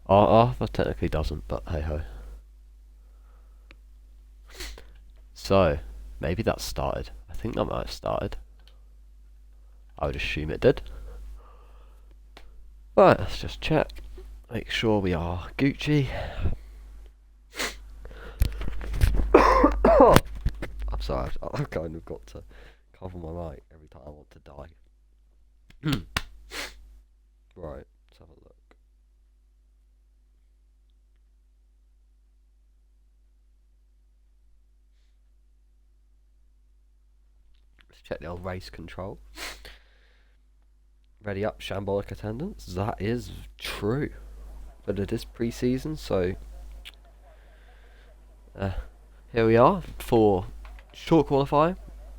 Arthur technically doesn't, but hey ho. So, maybe that started. I think that might have started. I would assume it did. Right, let's just check. Make sure we are Gucci. I'm sorry, I've kind of got to cover my mic every time I want to die. Right, let's have a look. Let's check the old race control. Ready up, shambolic attendance. That is true. But it is pre-season, so here we are for short qualifying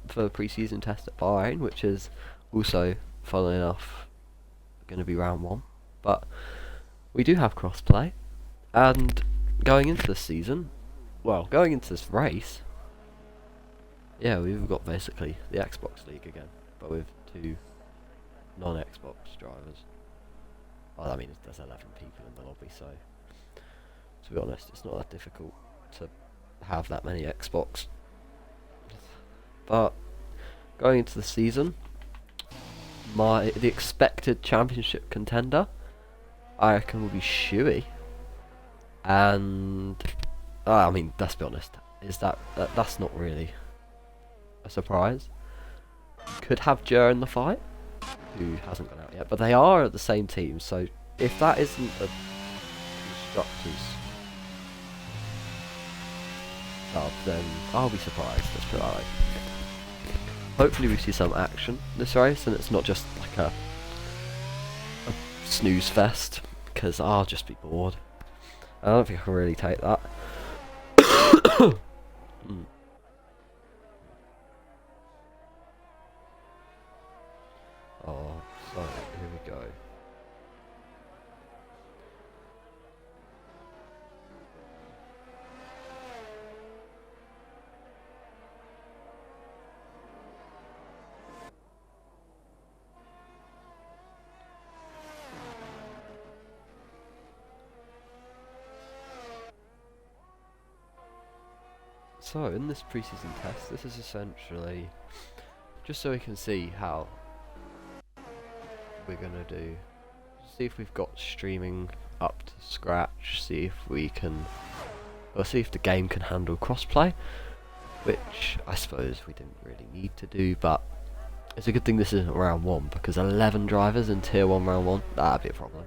for the pre-season test at Bahrain, which is also, funnily enough, going to be round 1. But we do have cross-play, and going into this season, well, going into this race, yeah, we've got basically the Xbox League again, but with 2 non-Xbox drivers. Well, I mean, there's 11 people in the lobby, so to be honest, it's not that difficult to have that many Xbox. But going into the season, the expected championship contender, I reckon, will be Shuey. And I mean, let's be honest, that's not really a surprise. Could have Jer in the fight, who hasn't gone out yet, but they are at the same team, so if that isn't a constructors sub, then I'll be surprised. Let's put it that way. Hopefully we see some action this race, and it's not just like a snooze fest, because I'll just be bored. I don't think I can really take that. Oh, so here we go. So in this preseason test, this is essentially just so we can see how we're gonna do. See if we've got streaming up to scratch. See if we can, or see if the game can handle crossplay, which I suppose we didn't really need to do, but it's a good thing this isn't round 1, because 11 drivers in tier 1 round 1, that'd be a problem.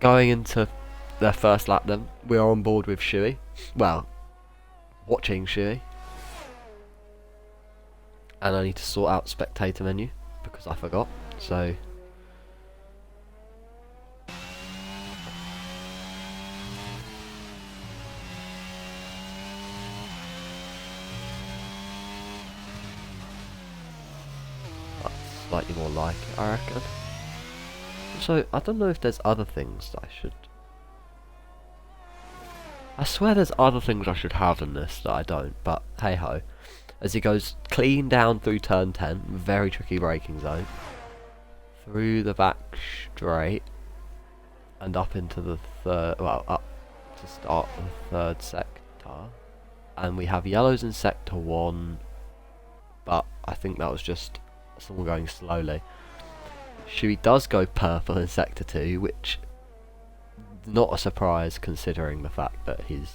Going into their first lap then, we are on board with Shuey. Well, watching Shuey. And I need to sort out spectator menu, because I forgot, so that's slightly more like it, I reckon. So, I don't know if there's other things that I should... I swear there's other things I should have in this that I don't, but hey ho. As he goes clean down through turn 10, very tricky braking zone, through the back straight, and up into the third, well, up to start the 3rd sector. And we have yellows in sector 1, but I think that was just someone going slowly. Shuey does go purple in sector 2, which not a surprise considering the fact that he's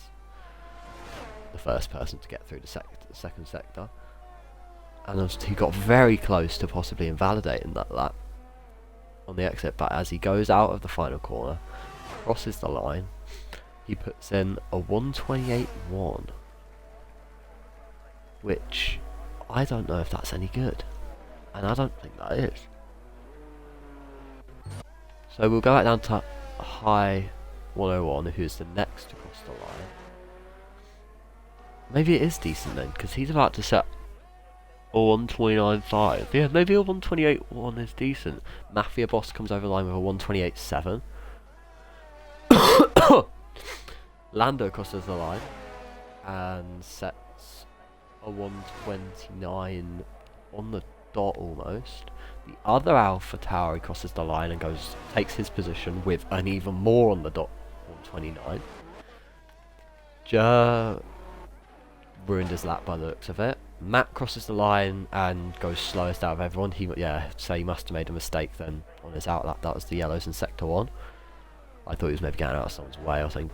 the first person to get through the 2nd sector, and he got very close to possibly invalidating that lap on the exit, but as he goes out of the final corner, crosses the line, he puts in a 128.1, which I don't know if that's any good, and I don't think that is. So we'll go back down to high 101, who's the next to cross the line. Maybe it is decent then, because he's about to set a 129.5. Yeah, maybe a 128.1 is decent. Mafia Boss comes over the line with a 128.7. Lando crosses the line and sets a 129 on the dot almost. The other Alpha Tauri crosses the line and takes his position with an even more on the dot on 29. Ruined his lap by the looks of it. Matt crosses the line and goes slowest out of everyone. He must have made a mistake then on his out lap. That was the yellows in sector 1. I thought he was maybe getting out of someone's way or something.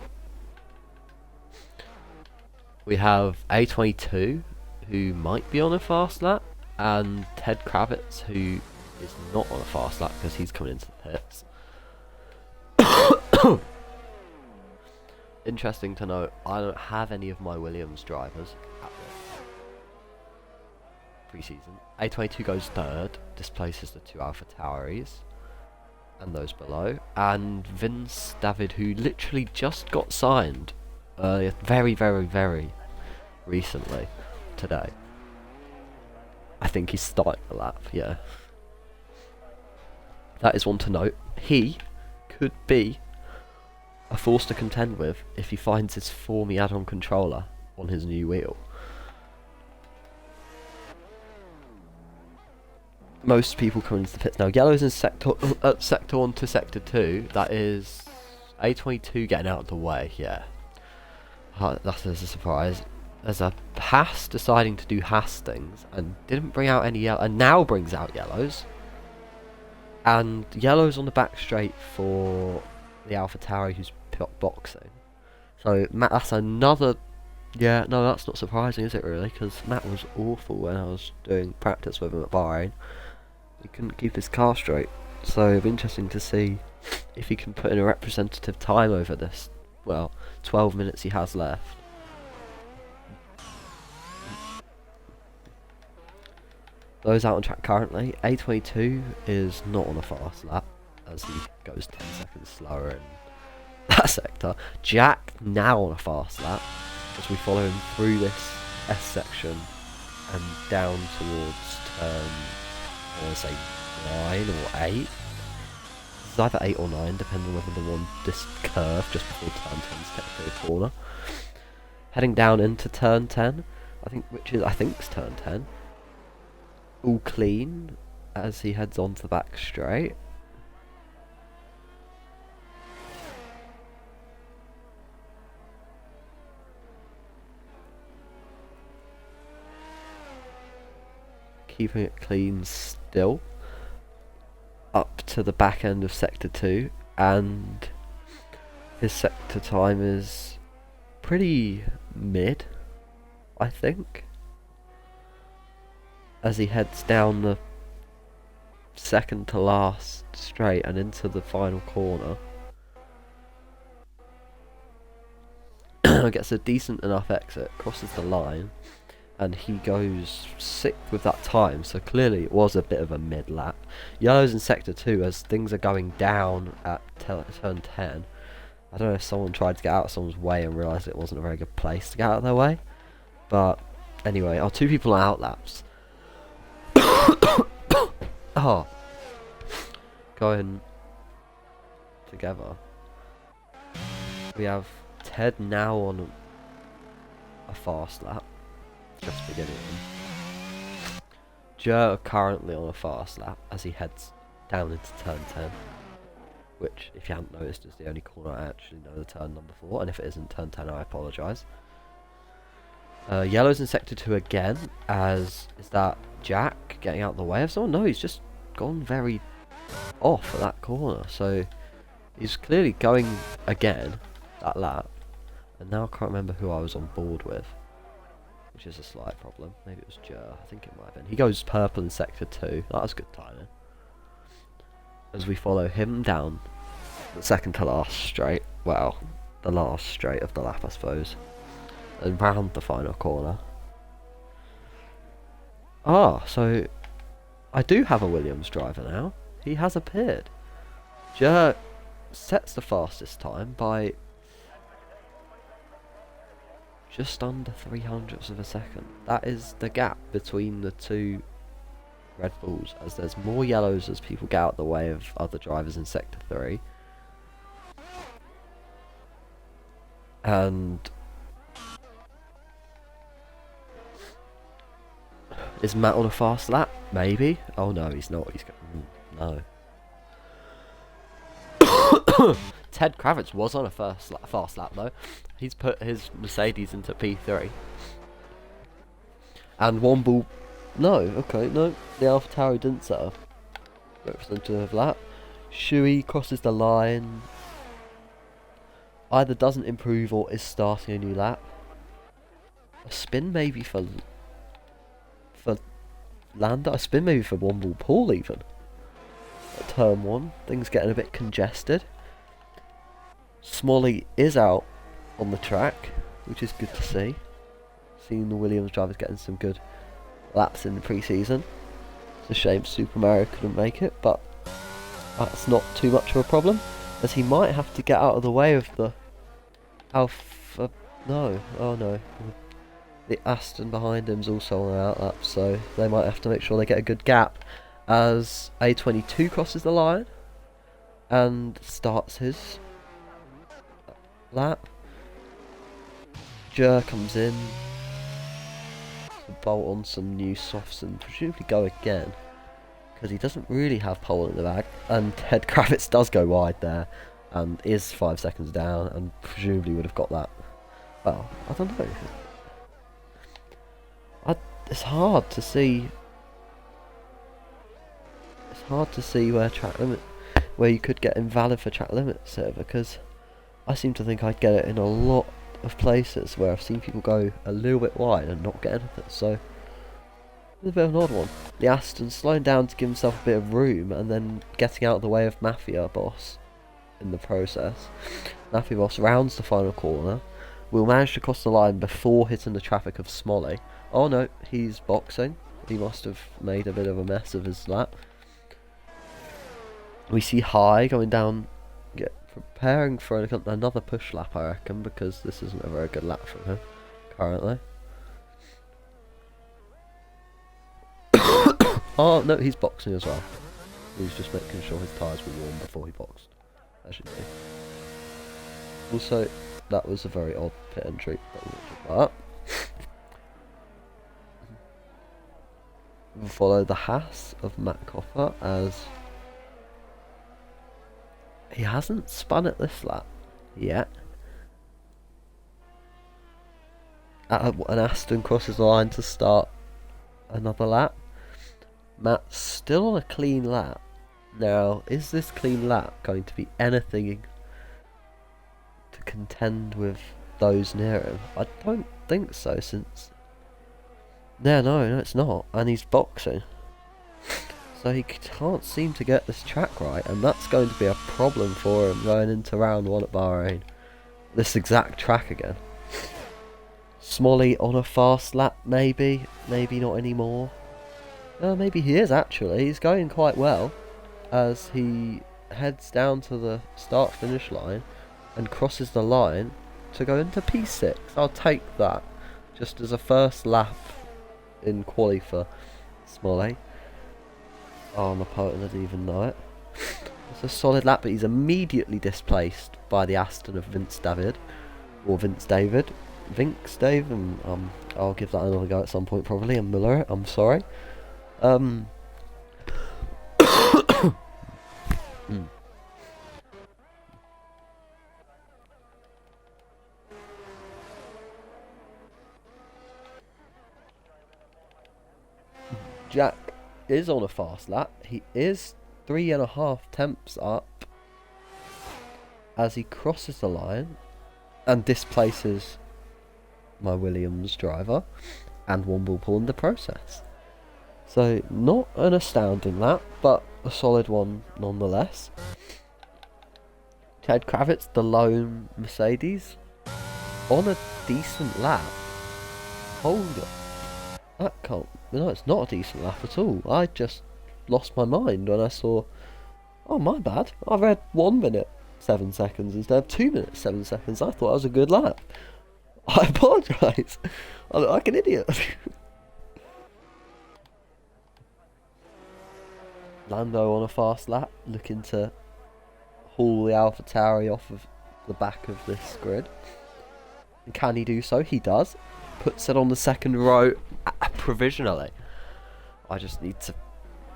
We have A22, who might be on a fast lap, and Ted Kravitz, who is not on a fast lap because he's coming into the pits. Interesting to note, I don't have any of my Williams drivers at the pre-season. A22 goes third, displaces the 2 Alpha Tauris and those below, and Vince David, who literally just got signed very, very, very recently today. I think he's starting the lap, yeah. That is one to note. He could be a force to contend with if he finds his Formy add-on controller on his new wheel. Most people come into the pits now. Yellow's in sector 1 to sector 2. That is A22 getting out of the way, yeah. That is a surprise. There's a Haas deciding to do Haas things and didn't bring out any yellow, and now brings out yellows. And yellow's on the back straight for the Alpha Tauri who's boxing. So Matt, that's another. Yeah, no, that's not surprising, is it really? Because Matt was awful when I was doing practice with him at Bahrain. He couldn't keep his car straight. So it'll be interesting to see if he can put in a representative time over this, 12 minutes he has left. Those out on track currently. A22 is not on a fast lap as he goes 10 seconds slower in that sector. Jack now on a fast lap as we follow him through this S section and down towards turn, I want to say 9 or 8. It's either 8 or 9 depending on whether this curve just before turn 10 is technically a corner. Heading down into turn 10, I think it's turn 10. All clean as he heads onto the back straight. Keeping it clean still up to the back end of sector 2, and his sector time is pretty mid, I think, as he heads down the second to last straight and into the final corner. Gets a decent enough exit, crosses the line, and he goes 6th with that time, so clearly it was a bit of a mid-lap. Yellow's in sector 2 as things are going down at turn 10. I don't know if someone tried to get out of someone's way and realised it wasn't a very good place to get out of their way. But anyway, our 2 people on outlaps. Going together. We have Ted now on a fast lap. Just beginning. Joe currently on a fast lap as he heads down into turn 10, which, if you haven't noticed, is the only corner I actually know the turn number for, and if it isn't turn 10 I apologise. Yellow's in sector 2 again, is that Jack getting out of the way of someone? No, he's just gone very off at that corner, so he's clearly going again that lap, and now I can't remember who I was on board with, which is a slight problem. Maybe it was Joe, I think it might have been. He goes purple in sector 2, that was good timing. As we follow him down the second to last straight, well, the last straight of the lap I suppose, and round the final corner. So I do have a Williams driver now. He has appeared. Joe sets the fastest time by just under 300ths of a second. That is the gap between the 2 Red Bulls, as there's more yellows as people get out of the way of other drivers in sector 3. And Is Matt on a fast lap? Maybe. Oh no, he's not. He's no. Ted Kravitz was on a fast lap though. He's put his Mercedes into P3. And Womble... No, okay, no. The AlphaTauri didn't set a representative lap. Shui crosses the line. Either doesn't improve or is starting a new lap. A spin maybe for Landa. A spin maybe for Womble Paul even. At turn 1. Things getting a bit congested. Smalley is out on the track, which is good to see. Seeing the Williams drivers getting some good laps in the pre-season. It's a shame Super Mario couldn't make it, but that's not too much of a problem, as he might have to get out of the way of the Alpha... No, oh no. The Aston behind him's also on an outlap, so they might have to make sure they get a good gap as A22 crosses the line and starts his lap. Jur comes in to bolt on some new softs and presumably go again, because he doesn't really have pole in the bag, and Ted Kravitz does go wide there and is 5 seconds down and presumably would have got that. Well, I don't know. It's hard to see. It's hard to see where you could get invalid for track limits here, because I seem to think I'd get it in a lot of places where I've seen people go a little bit wide and not get anything, so it's a bit of an odd one. The Aston slowing down to give himself a bit of room and then getting out of the way of Mafia Boss in the process. Mafia Boss rounds the final corner, will manage to cross the line before hitting the traffic of Smolly. Oh no, he's boxing. He must have made a bit of a mess of his lap. We see High going down, preparing for another push lap, I reckon, because this isn't a very good lap from him currently. Oh no, he's boxing as well. He's just making sure his tyres were warm before he boxed, as you see. Also, that was a very odd pit entry, but we'll follow the Haas of Matt Copper, as he hasn't spun at this lap yet. An Aston crosses the line to start another lap. Matt's still on a clean lap. Now, is this clean lap going to be anything to contend with those near him? I don't think so, since... Yeah, no, it's not. And he's boxing. So he can't seem to get this track right, and that's going to be a problem for him going into round 1 at Bahrain. This exact track again. Smolly on a fast lap, maybe. Maybe not anymore. Maybe he is, actually. He's going quite well as he heads down to the start-finish line and crosses the line to go into P6. I'll take that just as a first lap in quali for Smolly. Oh, my opponent doesn't even know it. It's a solid lap, but he's immediately displaced by the Aston of Vince David. Or Vince David. Vince Dave, and I'll give that another go at some point probably, and Miller it, I'm sorry. Jack is on a fast lap. He is 3.5 temps up as he crosses the line and displaces my Williams driver and Womblepool in the process. So not an astounding lap, but a solid one nonetheless. Ted Kravitz, the lone Mercedes, on a decent lap. Hold up. That can't... No, it's not a decent lap at all. I just lost my mind when I saw... Oh, my bad. I read 1 minute 7 seconds instead of 2 minutes 7 seconds. I thought that was a good lap. I apologise. I look like an idiot. Lando on a fast lap, looking to haul the AlphaTauri off of the back of this grid. And can he do so? He does. Puts it on the second row provisionally. I just need to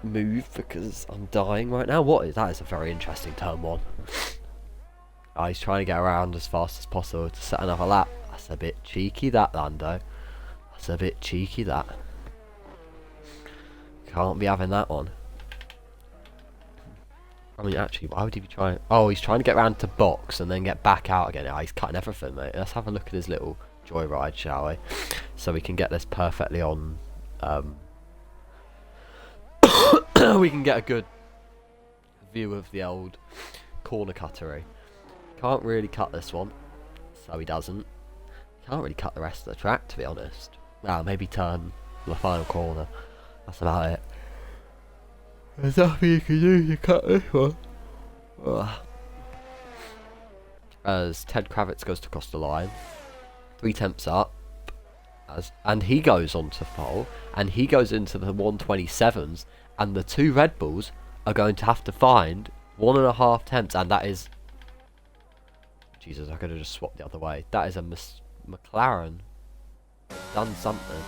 move because I'm dying right now. What is that? Is a very interesting turn 1. Oh, he's trying to get around as fast as possible to set another lap. That's a bit cheeky, that, Lando. That's a bit cheeky, that. Can't be having that one. I mean, actually, why would he be trying? Oh, he's trying to get around to box and then get back out again. Oh, he's cutting everything, mate. Let's have a look at his little joyride, shall we? So we can get this perfectly on. We can get a good view of the old corner cuttery. Can't really cut this one, so he doesn't. Can't really cut the rest of the track, to be honest. Well, maybe turn the final corner. That's about it. There's nothing you can do to cut this one. Ugh. As Ted Kravitz goes to cross the line, 3 tenths up, and he goes onto pole, and he goes into the 127s, and the 2 Red Bulls are going to have to find 1.5 tenths, and that is... Jesus, I could have just swapped the other way. That is a McLaren. Done something.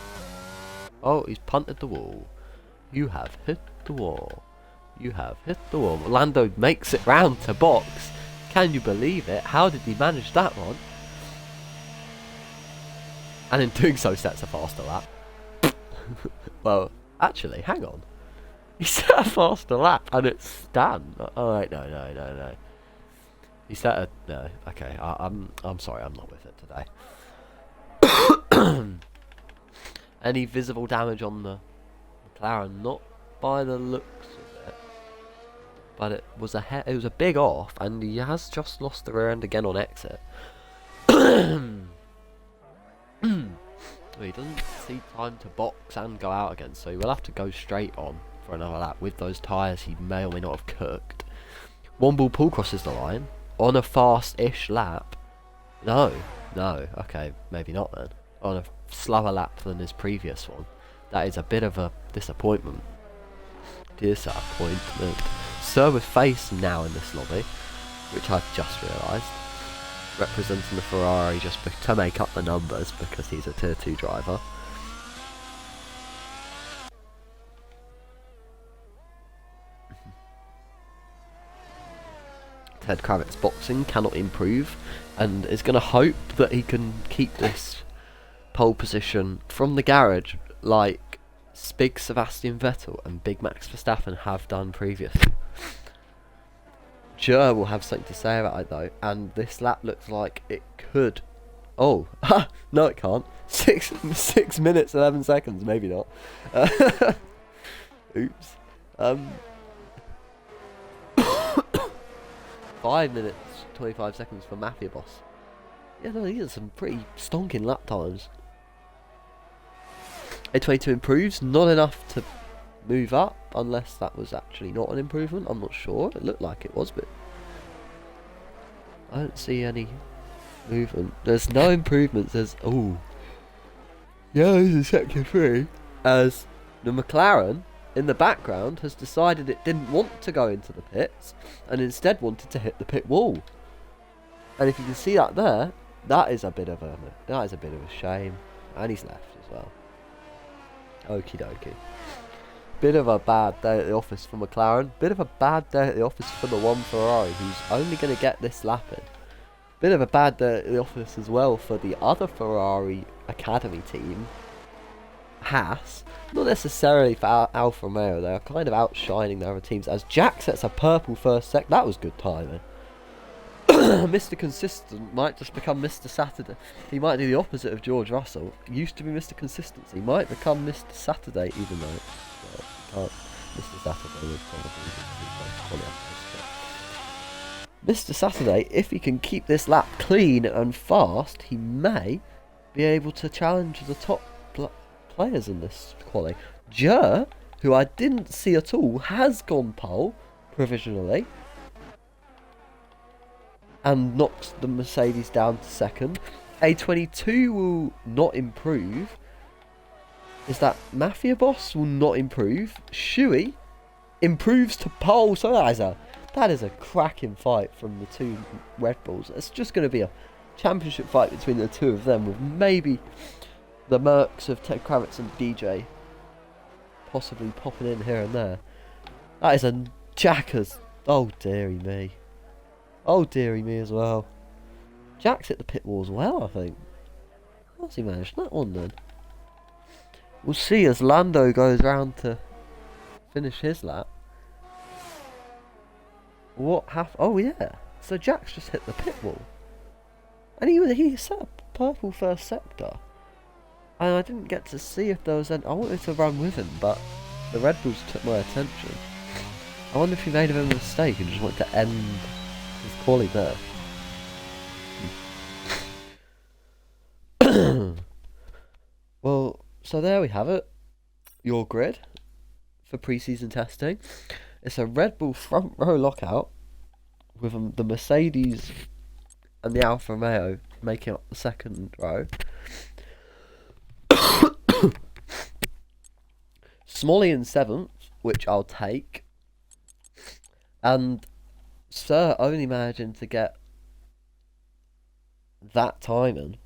Oh, he's punted the wall. You have hit the wall. You have hit the wall. Lando makes it round to box. Can you believe it? How did he manage that one? And in doing so sets a faster lap. Well, actually, hang on. He set a faster lap and it's Stan. Oh wait, no. He set a... No, okay, I'm sorry, I'm not with it today. Any visible damage on the McLaren? Not by the looks of it. But it was a big off, and he has just lost the rear end again on exit. He doesn't see time to box and go out again, so he will have to go straight on for another lap. With those tyres, he may or may not have cooked. One ball pull crosses the line on a fast-ish lap. No, okay, maybe not then. On a slower lap than his previous one. That is a bit of a disappointment. Sir with face now in this lobby, which I've just realised. Representing the Ferrari just to make up the numbers because he's a tier 2 driver. Ted Kravitz boxing cannot improve and is going to hope that he can keep this pole position from the garage like Big Sebastian Vettel and Big Max Verstappen have done previously. Jer will have something to say about it though, and this lap looks like it could... Oh, no it can't. 6 minutes 11 seconds, maybe not. Oops. 5 minutes 25 seconds for Mafia Boss. Yeah, no, these are some pretty stonking lap times. A22 improves, not enough to move up, unless that was actually not an improvement. I'm not sure. It looked like it was, but I don't see any movement. There's no improvements. There's yeah, this is sector 3. As the McLaren in the background has decided it didn't want to go into the pits and instead wanted to hit the pit wall. And if you can see that there, that is a bit of a shame. And he's left as well. Okie dokie. Bit of a bad day at the office for McLaren. Bit of a bad day at the office for the one Ferrari who's only going to get this lap in. Bit of a bad day at the office as well for the other Ferrari Academy team, Haas. Not necessarily for Alfa Romeo. They are kind of outshining the other teams as Jack sets a purple first sec. That was good timing. Mr. Consistent might just become Mr. Saturday. He might do the opposite of George Russell. Used to be Mr. Consistency. Might become Mr. Saturday, even though can't. Mr. Saturday would probably be Mr. Saturday, if he can keep this lap clean and fast, he may be able to challenge the top players in this quali. Jer, who I didn't see at all, has gone pole provisionally and knocks the Mercedes down to second. A22 will not improve. Is that Mafia Boss will not improve. Shuey improves to pole. So that is a cracking fight from the 2 Red Bulls. It's just going to be a championship fight between the 2 of them, with maybe the Mercs of Ted Kravitz and DJ possibly popping in here and there. That is a Jackers. Oh dearie me. Oh dearie me as well. Jack's hit the pit wall as well, I think. How's he managed that one then? We'll see as Lando goes round to finish his lap. What happened? Oh yeah. So Jack's just hit the pit wall. And he set a purple first sector. And I didn't get to see if there was any... I wanted to run with him, but the Red Bulls took my attention. I wonder if he made a mistake and just wanted to end his quali there. Well, so there we have it. Your grid for pre-season testing. It's a Red Bull front row lockout with the Mercedes and the Alfa Romeo making up the second row. Smalley in 7th, which I'll take. And Sir only managing to get that timing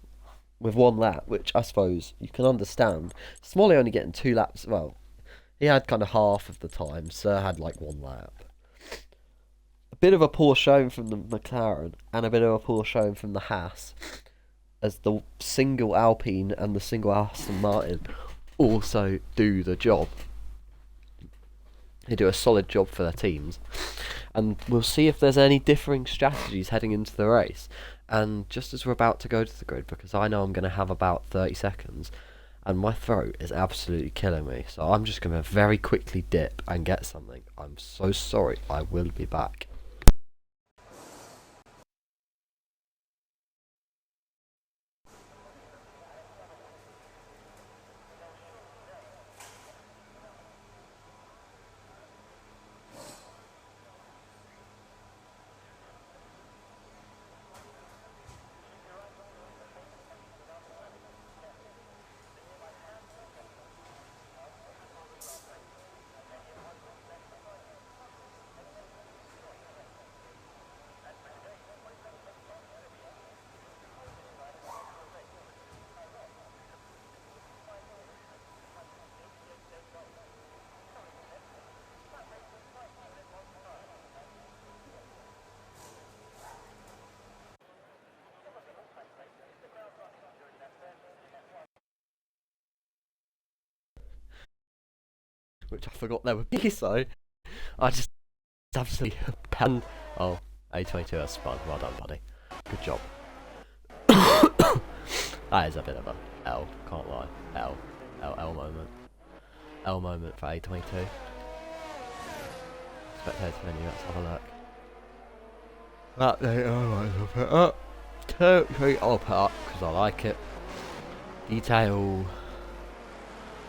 with 1 lap, which I suppose you can understand. Smalley only getting 2 laps. Well, he had kind of half of the time. Sir had like 1 lap. A bit of a poor showing from the McLaren and a bit of a poor showing from the Haas, as the single Alpine and the single Aston Martin also do the job. They do a solid job for their teams, and we'll see if there's any differing strategies heading into the race. And just as we're about to go to the grid, because I know I'm going to have about 30 seconds and my throat is absolutely killing me, so I'm just going to very quickly dip and get something. I'm so sorry. I will be back. Which I forgot there would be, so I just absolutely pan. Oh, A22, that's fun. Well done, buddy. Good job. That is a bit of a L, can't lie. L moment. L moment for A22. Spectator menu, let's have a look. That day, I'll put it up. Territory, I'll put up because I like it. Detail.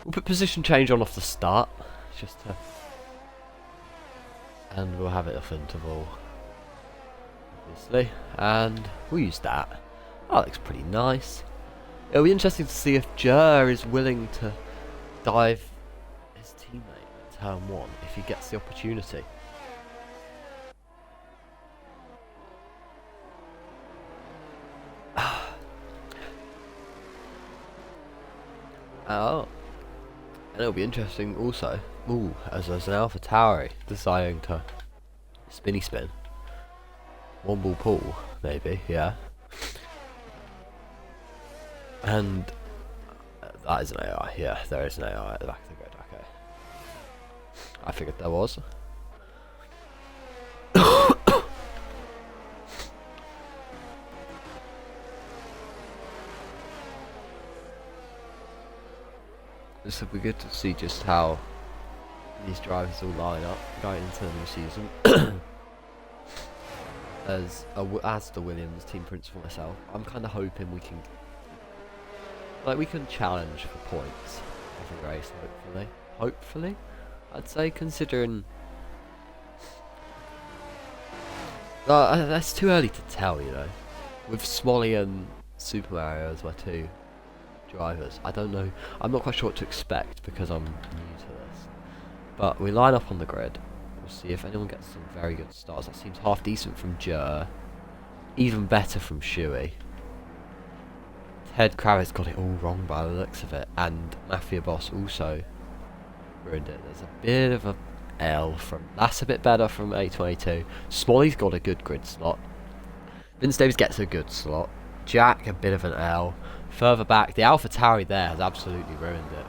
We'll put position change on off the start, just to, and we'll have it off interval, obviously, and we'll use that. That looks pretty nice. It'll be interesting to see if Jer is willing to dive his teammate in turn 1 if he gets the opportunity. Oh. And it'll be interesting also, as there's an AlphaTauri deciding to spinny spin. 1 ball pull, maybe, yeah. And that is an AI, yeah, there is an AI at the back of the grid, okay. I figured there was. This will be good to see just how these drivers all line up going into the new season. As the Williams team principal myself, I'm kind of hoping we can challenge for points every race. Hopefully, I'd say, considering that's too early to tell, you know. With Smalley and Super Mario as my 2 drivers, I don't know. I'm not quite sure what to expect because I'm new to this. But we line up on the grid. We'll see if anyone gets some very good starts. That seems half decent from Jer. Even better from Shuey. Ted Kravitz got it all wrong by the looks of it, and Mafia Boss also ruined it. There's a bit of a L from... That's a bit better from A22. Smolly's got a good grid slot. Vince Davies gets a good slot. Jack, a bit of an L. Further back, the AlphaTauri there has absolutely ruined it.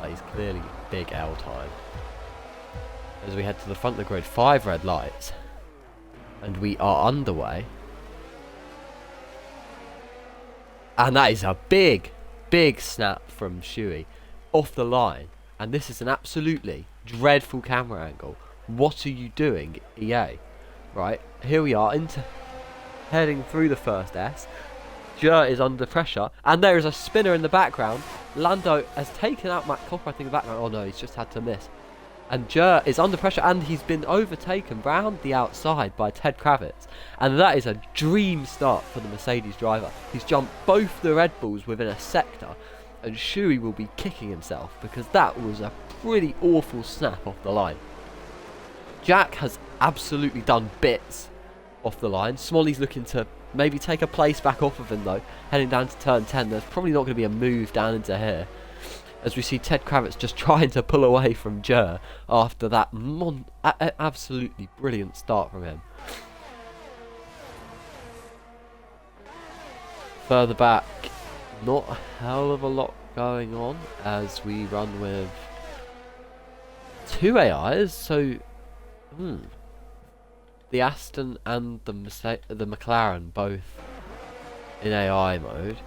Like, he's clearly big L time. As we head to the front of the grid, 5 red lights. And we are underway. And that is a big, big snap from Shuey off the line. And this is an absolutely dreadful camera angle. What are you doing, EA? Right, here we are, heading through the first S. Jer is under pressure, and there is a spinner in the background. Lando has taken out Matt Copper, I think, in the background. Oh no, he's just had to miss. And Jer is under pressure, and he's been overtaken round the outside by Ted Kravitz. And that is a dream start for the Mercedes driver. He's jumped both the Red Bulls within a sector, and Shuey will be kicking himself because that was a pretty awful snap off the line. Jack has absolutely done bits off the line. Smolly's looking to maybe take a place back off of him though, heading down to turn 10. There's probably not going to be a move down into here, as we see Ted Kravitz just trying to pull away from Jer after that absolutely brilliant start from him. Further back, not a hell of a lot going on as we run with 2 AIs, so the Aston and the McLaren both in AI mode.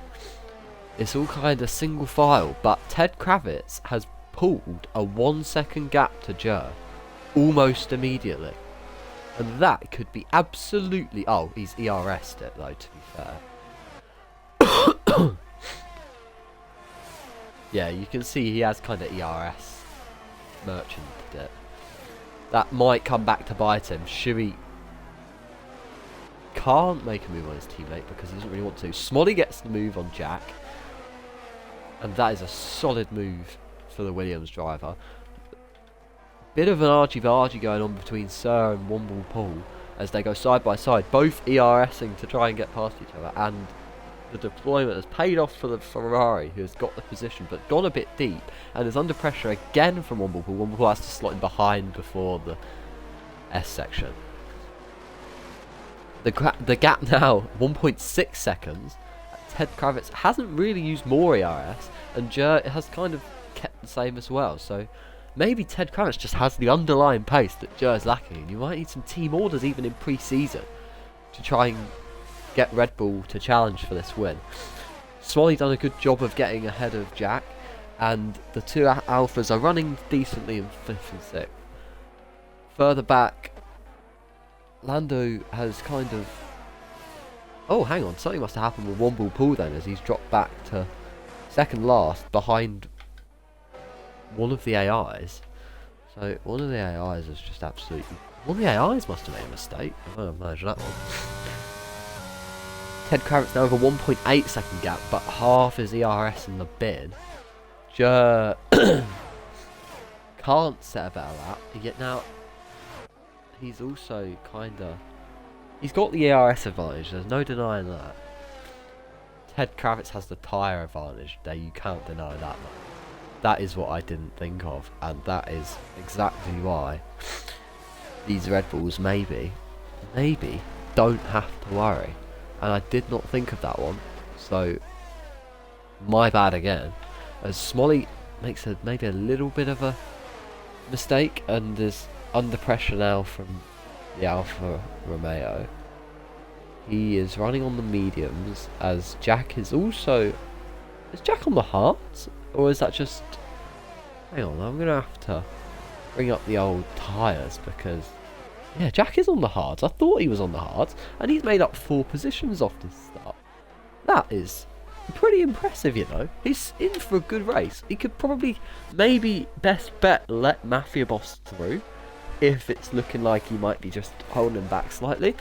It's all kind of single file, but Ted Kravitz has pulled a 1 second gap to Jer almost immediately. And that could be absolutely... Oh, he's ERS'd it though, to be fair. Yeah, you can see he has kind of ERS merchanted it. That might come back to bite him. Shuey can't make a move on his teammate because he doesn't really want to. Smolly gets the move on Jack. And that is a solid move for the Williams driver. Bit of an argy-bargy going on between Sir and Womble Paul as they go side by side, both ERSing to try and get past each other, and the deployment has paid off for the Ferrari, who has got the position but gone a bit deep and is under pressure again from Womble Paul. Womble Paul has to slot in behind before the S section. The gap now 1.6 seconds. Ted Kravitz hasn't really used more ERS, and Jer has kind of kept the same as well. So maybe Ted Kravitz just has the underlying pace that Jer is lacking, and you might need some team orders even in pre-season to try and get Red Bull to challenge for this win. Smolly done a good job of getting ahead of Jack, and the 2 Alphas are running decently in 5th and 6th. Further back, Lando has kind of... Oh, hang on, something must have happened with Womble Pool then, as he's dropped back to second last behind one of the AIs. So one of the AIs is just absolutely... One of the AIs must have made a mistake. I don't imagine that one. Ted Kravitz now with a 1.8 second gap, but half his ERS in the bin. Can't set a better lap, yet now he's also kinda... He's got the ERS advantage, there's no denying that. Ted Kravitz has the tyre advantage there, you can't deny that. That is what I didn't think of, and that is exactly why these Red Bulls maybe don't have to worry. And I did not think of that one, so my bad again. As Smolly makes maybe a little bit of a mistake and is under pressure now from the Alfa Romeo. He is running on the mediums as Jack is also... Is Jack on the hards? Or is that just... Hang on, I'm going to have to bring up the old tyres because... Yeah, Jack is on the hards. I thought he was on the hards, and he's made up 4 positions off this start. That is pretty impressive, you know. He's in for a good race. He could probably, maybe, best bet, let Mafia Boss through, if it's looking like he might be just holding him back slightly,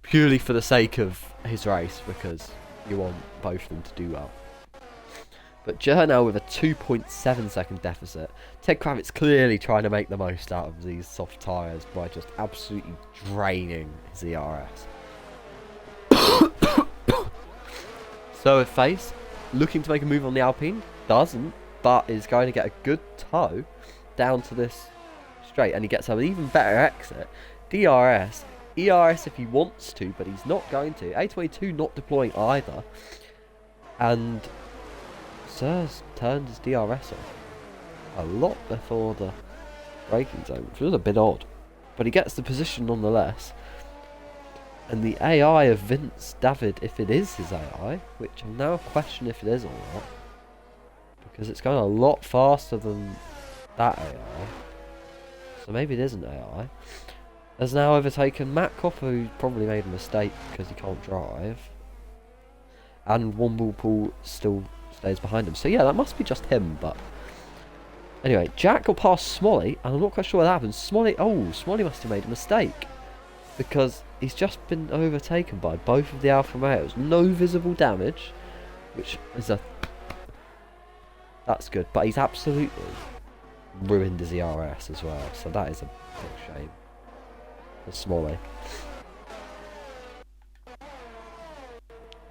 purely for the sake of his race, because you want both of them to do well. But Jer now with a 2.7 second deficit. Ted Kravitz clearly trying to make the most out of these soft tyres by just absolutely draining his ERS. So with Face looking to make a move on the Alpine, doesn't. but is going to get a good toe down to this straight, and he gets an even better exit. DRS, ERS if he wants to, but he's not going to. A22 not deploying either, and Sir's turned his DRS off a lot before the braking zone, which was a bit odd, but he gets the position nonetheless. And the AI of Vince David, if it is his AI, which I'm now question if it is or not, because it's going a lot faster than that AI, so maybe it isn't AI, has now overtaken Matt Copper, who's probably made a mistake because he can't drive, and Womblepool still stays behind him. So yeah, that must be just him, but anyway, Jack got past Smolly, and I'm not quite sure what happened. Smolly must have made a mistake, because he's just been overtaken by both of the Alfa Romeos. No visible damage, which is that's good, but he's absolutely ruined his ERS as well, so that is a big shame for Smolly.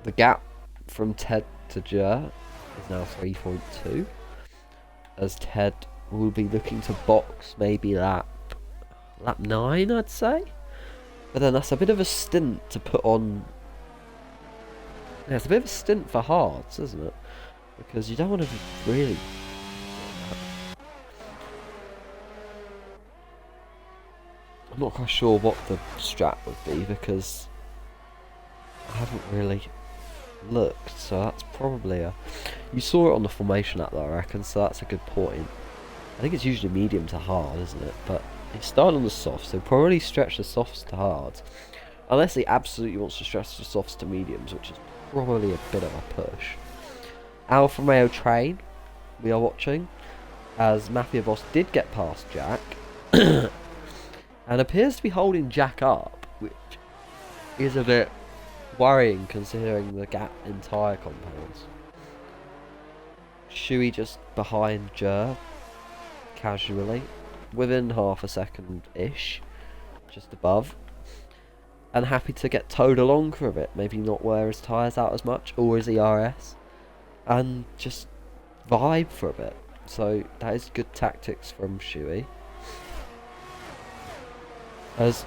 The gap from Ted to Jer is now 3.2, as Ted will be looking to box maybe lap 9, I'd say. But then that's a bit of a stint to put on. Yeah, it's a bit of a stint for hards, isn't it? Because you don't want to really. I'm not quite sure what the strat would be, because I haven't really looked. So that's probably a. You saw it on the formation app though, I reckon. So that's a good point. I think it's usually medium to hard, isn't it? But he started on the softs, so probably stretch the softs to hards. Unless he absolutely wants to stretch the softs to mediums, which is probably a bit of a push. Alfa Romeo train, we are watching, as Mafia Boss did get past Jack, and appears to be holding Jack up, which is a bit worrying considering the gap in tyre compounds. Shuey just behind Jer, casually, within half a second-ish, just above, and happy to get towed along for a bit, maybe not wear his tyres out as much, or his ERS, and just vibe for a bit. So that is good tactics from Shuey.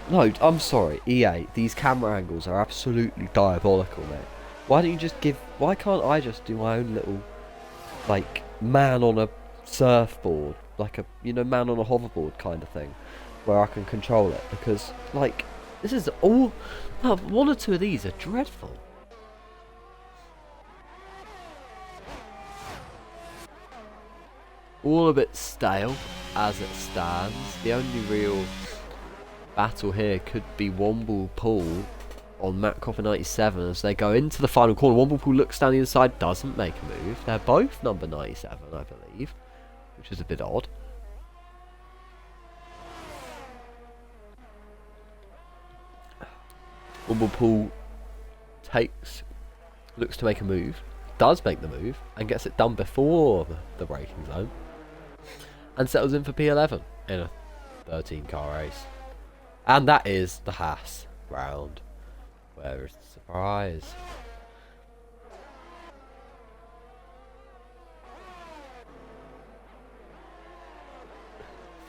No, I'm sorry, EA, these camera angles are absolutely diabolical, mate. Why can't I just do my own little, like, man on a surfboard, like a, man on a hoverboard kind of thing, where I can control it? Because, like, this is all, one or two of these are dreadful. All a bit stale as it stands. The only real battle here could be Womblepool on Matt Copper 97 as they go into the final corner. Womblepool looks down the inside, doesn't make a move. They're both number 97, I believe, which is a bit odd. Womblepool looks to make a move, does make the move, and gets it done before the braking zone, and settles in for P11 in a 13-car race. And that is the Haas round. Where is the surprise?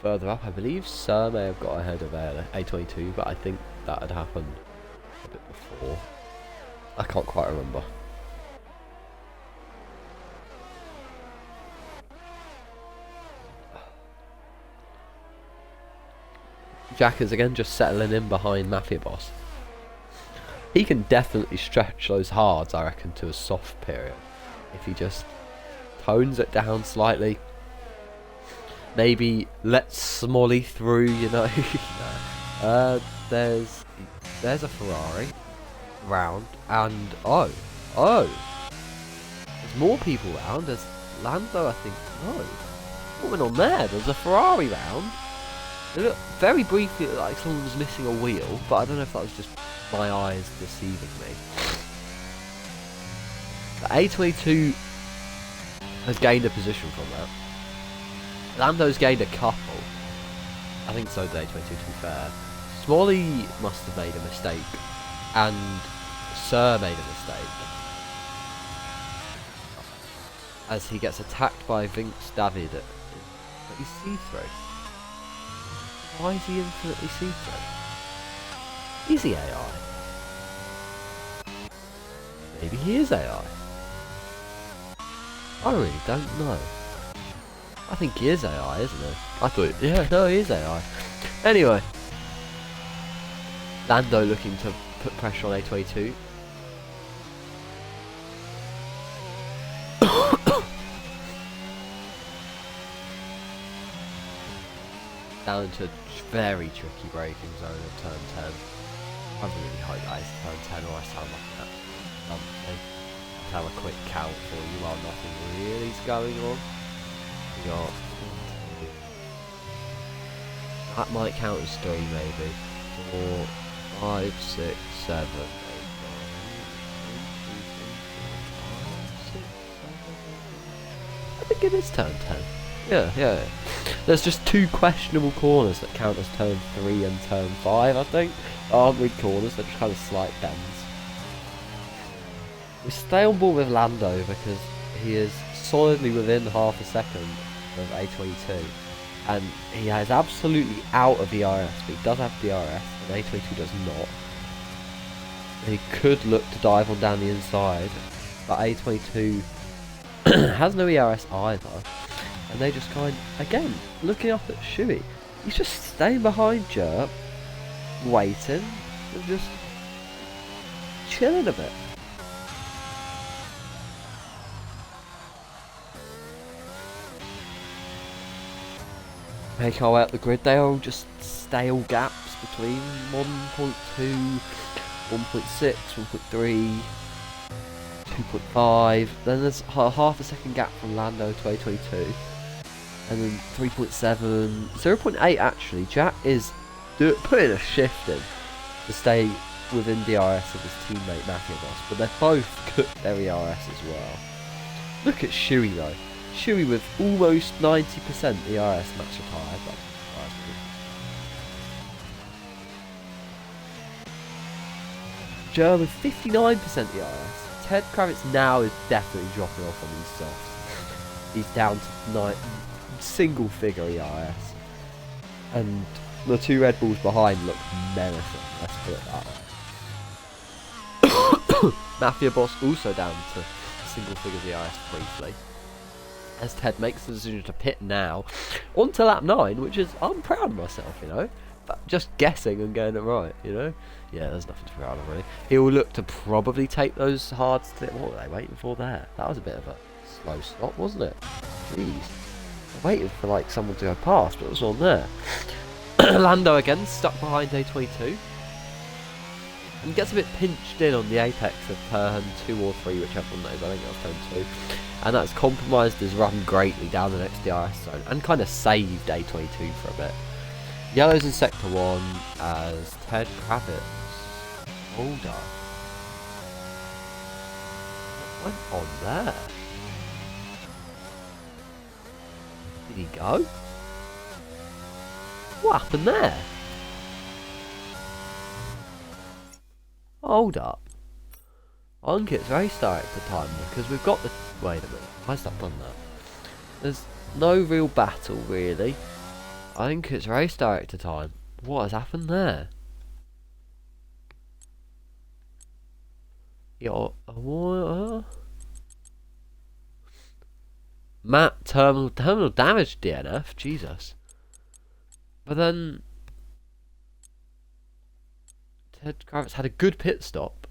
Further up, I believe Sir may have got ahead of A22, but I think that had happened a bit before. I can't quite remember. Jack is again just settling in behind Mafia Boss. He can definitely stretch those hards, I reckon, to a soft period. If he just tones it down slightly. Maybe lets Smolly through, there's a Ferrari round, and there's more people round. There's Lando, I think. What went on there? There's a Ferrari round. It looked very briefly like someone was missing a wheel, but I don't know if that was just my eyes deceiving me. The A22 has gained a position from that. Lando's gained a couple. I think so, the A22, to be fair. Smalley must have made a mistake, and Sir made a mistake. as he gets attacked by Vince David. But he's see-through. Why is he infinitely see-through? Is he AI? Maybe he is AI. I really don't know. I think he is AI, isn't he? I thought, yeah, no, he is AI. Anyway. Lando looking to put pressure on A22. Down into very tricky braking zone of turn 10. I really hope that is turn 10 or I sound like that. Something. Let's have a quick count for you while nothing really is going on. We got 1, 2. That might count as 3 maybe. 4, 5, 6, 7, 8, 9, 10. I think it is turn 10. Yeah. There's just 2 questionable corners that count as turn 3 and turn 5, I think. Aren't really corners, they're just kind of slight bends. We stay on board with Lando because he is solidly within half a second of A22. And he is absolutely out of ERS, but he does have DRS, and A22 does not. He could look to dive on down the inside, but A22 has no ERS either. And they just again, looking up at Shuey, he's just staying behind Jerp, waiting, and just chilling a bit. Make our way up the grid, they are all just stale gaps between 1.2, 1.6, 1.3, 2.5, then there's half a second gap from Lando to A22, and then 3.7, 0.8 actually. Jack is putting a shift in to stay within DRS of his teammate Mafia Boss, but they've both cooked their ERS as well. Look at Shuey though. Shuey with almost 90% ERS match retired. Joe with 59% ERS. Ted Kravitz now is definitely dropping off on these softs. He's down to single figure ERS. And the 2 Red Bulls behind look menacing, let's put it that way. Mafia Boss also down to single figures ERS briefly. As Ted makes the decision to pit now onto lap 9, which is, I'm proud of myself, you know, but just guessing and getting it right, you know. Yeah, there's nothing to be proud of really. He will look to probably take those hards. What were they waiting for there? That was a bit of a slow stop, wasn't it? Jeez, I waited for like someone to go past, but it was on there. Lando again stuck behind A22. And gets a bit pinched in on the apex of turn 2 or 3, whichever one that is. I think that was turn 2. And that's compromised his run greatly down the next DRS zone and kind of saved A22 for a bit. Yellow's in sector 1 as Ted Kravitz. Hold up. What went on there? Did he go? What happened there? Hold up. I think it's very static for time because we've got the... Wait a minute. Why's that done that? There's no real battle really. I think it's very static to time. What has happened there? Matt terminal damage DNF. Jesus. But then Ted Kravitz had a good pit stop.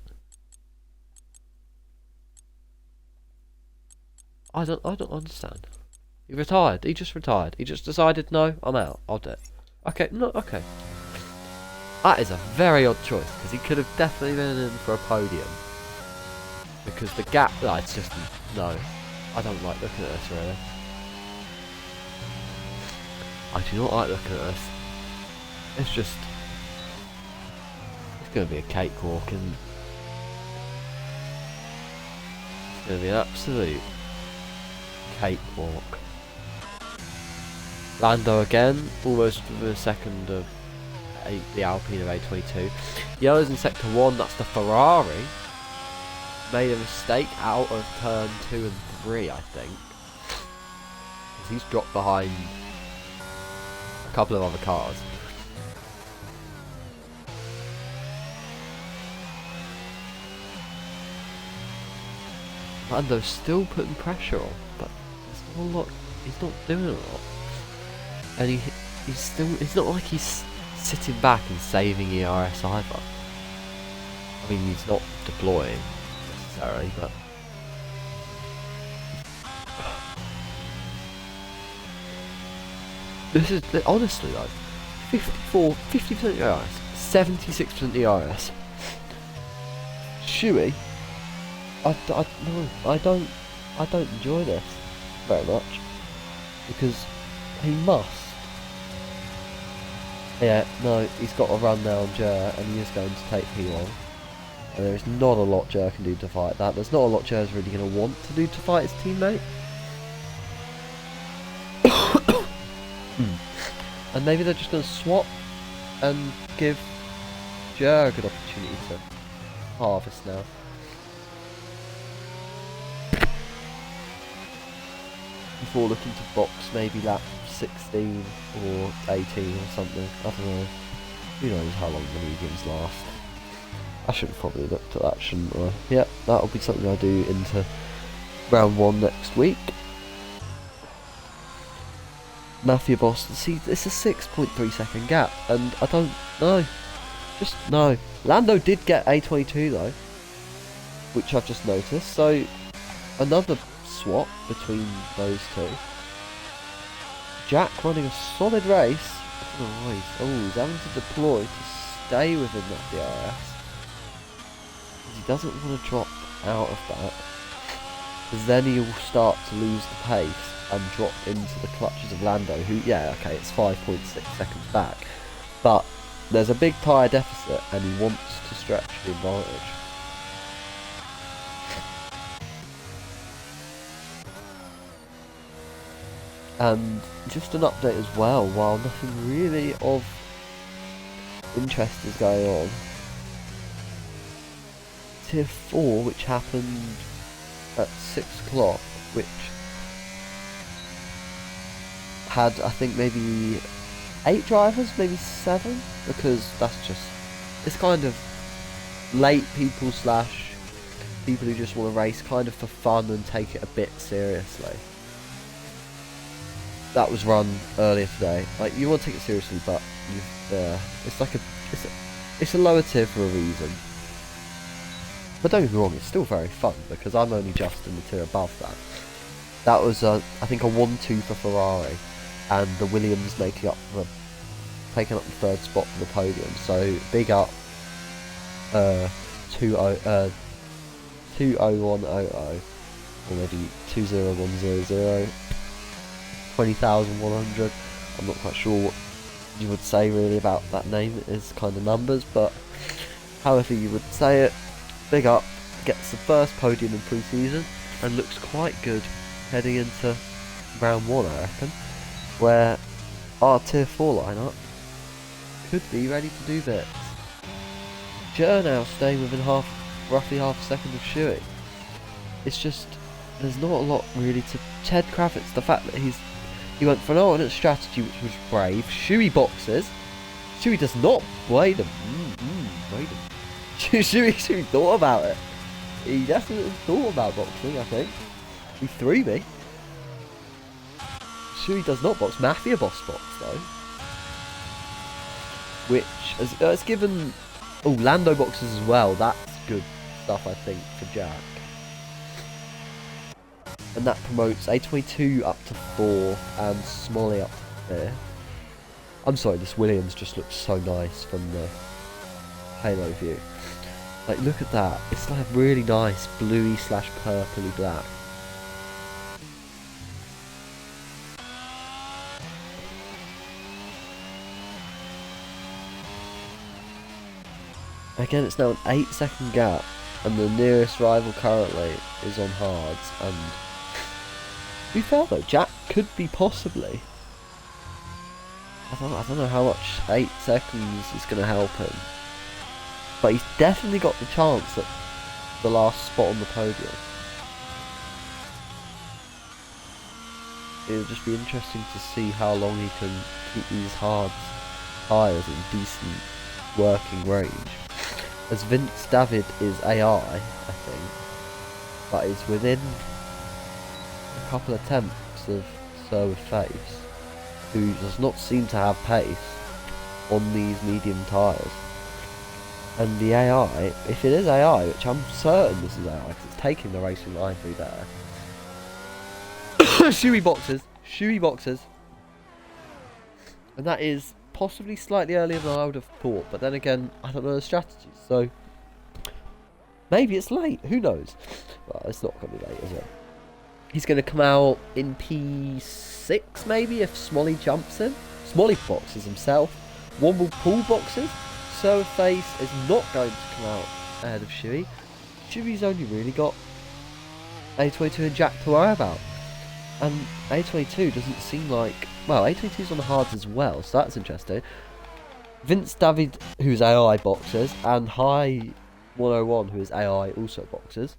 I don't understand. He retired. He just retired. He just decided, no, I'm out. I'll do it. Okay, no, okay. That is a very odd choice because he could have definitely been in for a podium. Because the gap, no, it's just no. I don't like looking at this really. I do not like looking at this. It's just, it's going to be a cakewalk and it's going to be an absolute cakewalk. Lando again, almost within a second of the Alpine of A22. Yellow's in sector 1, that's the Ferrari. Made a mistake out of turn 2 and 3, I think. Because he's dropped behind a couple of other cars. Lando's still putting pressure on, but there's not a lot. He's not doing a lot, and he's still. It's not like he's sitting back and saving ERS either. I mean, he's not deploying necessarily, but this is honestly though, 50% ERS, 76% ERS. Shuey. I don't enjoy this very much, because he must. Yeah, no, he's got to run now on Jer, and he is going to take P1. And there is not a lot Jer can do to fight that. There's not a lot Jer's really going to want to do to fight his teammate. And maybe they're just going to swap and give Jer a good opportunity to harvest now. Before looking to box maybe lap 16 or 18 or something. I don't know. Who knows how long the mediums last. I should have probably looked at that, shouldn't I? Yeah, that'll be something I do into round 1 next week. Mafia Boss, see, it's a 6.3 second gap, and I don't know. Just no. Lando did get A22 though, which I've just noticed, so another swap between those two. Jack running a solid race. Oh, he's having to deploy to stay within that DRS. He doesn't want to drop out of that, because then he'll start to lose the pace and drop into the clutches of Lando, who, yeah, okay, it's 5.6 seconds back, but there's a big tyre deficit and he wants to stretch the advantage. And just an update as well, while nothing really of interest is going on, Tier 4, which happened at 6 o'clock, which had, I think, maybe 8 drivers, maybe 7, because that's just, it's kind of late people slash people who just want to race kind of for fun and take it a bit seriously. That was run earlier today. Like, you want to take it seriously, but it's like it's a lower tier for a reason. But don't get me wrong, it's still very fun, because I'm only just in the tier above that. That was, I think, a 1-2 for Ferrari, and the Williams taking up the 3rd spot for the podium. So big up 20100 or maybe 20100, 20,100. I'm not quite sure what you would say really about that name. It is kind of numbers, but however you would say it, big up. Gets the first podium in pre-season and looks quite good heading into round 1, I reckon, where our tier 4 lineup could be ready to do bits. Jer now staying within roughly half a second of Shuey. It's just, there's not a lot really to Ted Kravitz. The fact that he went for an alternate strategy, which was brave. Shuey boxes. Shuey does not. Wait a Shuey thought about it. He definitely thought about boxing, I think. He threw me. Shuey does not box. Mafia Boss box though, which has given. Oh, Lando boxes as well. That's good stuff, I think, for Jack. And that promotes A22 up to 4 and Smolly up to 5. I'm sorry, this Williams just looks so nice from the halo view. Like, look at that. It's like really nice bluey slash purpley black. Again, it's now an 8-second gap, and the nearest rival currently is on hards. And to be fair though, Jack could be possibly. I don't know how much 8 seconds is going to help him, but he's definitely got the chance at the last spot on the podium. it'll just be interesting to see how long he can keep these hard tyres in decent working range. As Vince David is AI, I think, but is within a couple of tenths of Sir Face, who does not seem to have pace on these medium tyres. And the AI, if it is AI, which I'm certain this is AI, because it's taking the racing line through there. Shoey boxes. And that is possibly slightly earlier than I would have thought, but then again, I don't know the strategies, so maybe it's late, who knows? Well, it's not going to be late, is it? He's going to come out in P6, maybe, if Smolly jumps in. Smolly boxes himself. Womble pool boxes. So Face is not going to come out ahead of Shoey. Shoey's only really got A22 and Jack to worry about. And A22 doesn't seem like... Well, A22's on the hards as well, so that's interesting. Vince David, who's AI, boxes, and High 101, who is AI, also boxes.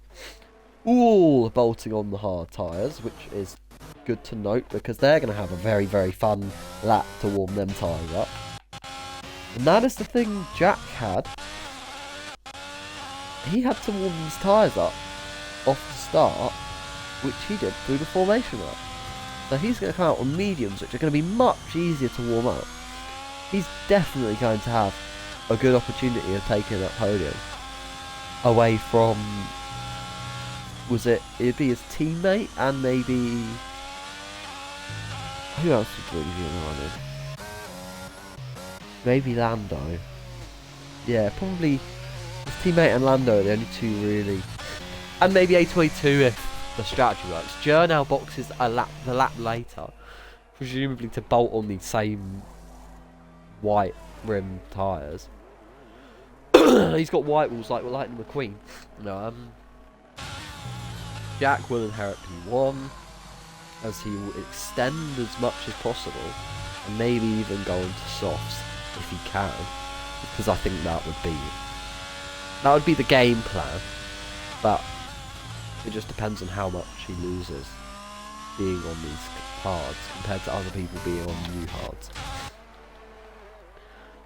All bolting on the hard tyres, which is good to note, because they're going to have a very, very fun lap to warm them tyres up. And that is the thing Jack had. He had to warm these tyres up off the start, which he did through the formation lap. So he's going to come out on mediums, which are going to be much easier to warm up. He's definitely going to have a good opportunity of taking that podium away from... it'd be his teammate and maybe... Who else would really be in the running? Maybe Lando. Yeah, probably his teammate and Lando are the only two really. And maybe A22 if the strategy works. Jer now boxes the lap later, presumably to bolt on the same white rim tyres. He's got white walls like Lightning McQueen. No, Jack will inherit P1 as he will extend as much as possible and maybe even go into softs if he can, because I think that would be the game plan, but it just depends on how much he loses being on these hards compared to other people being on new hards.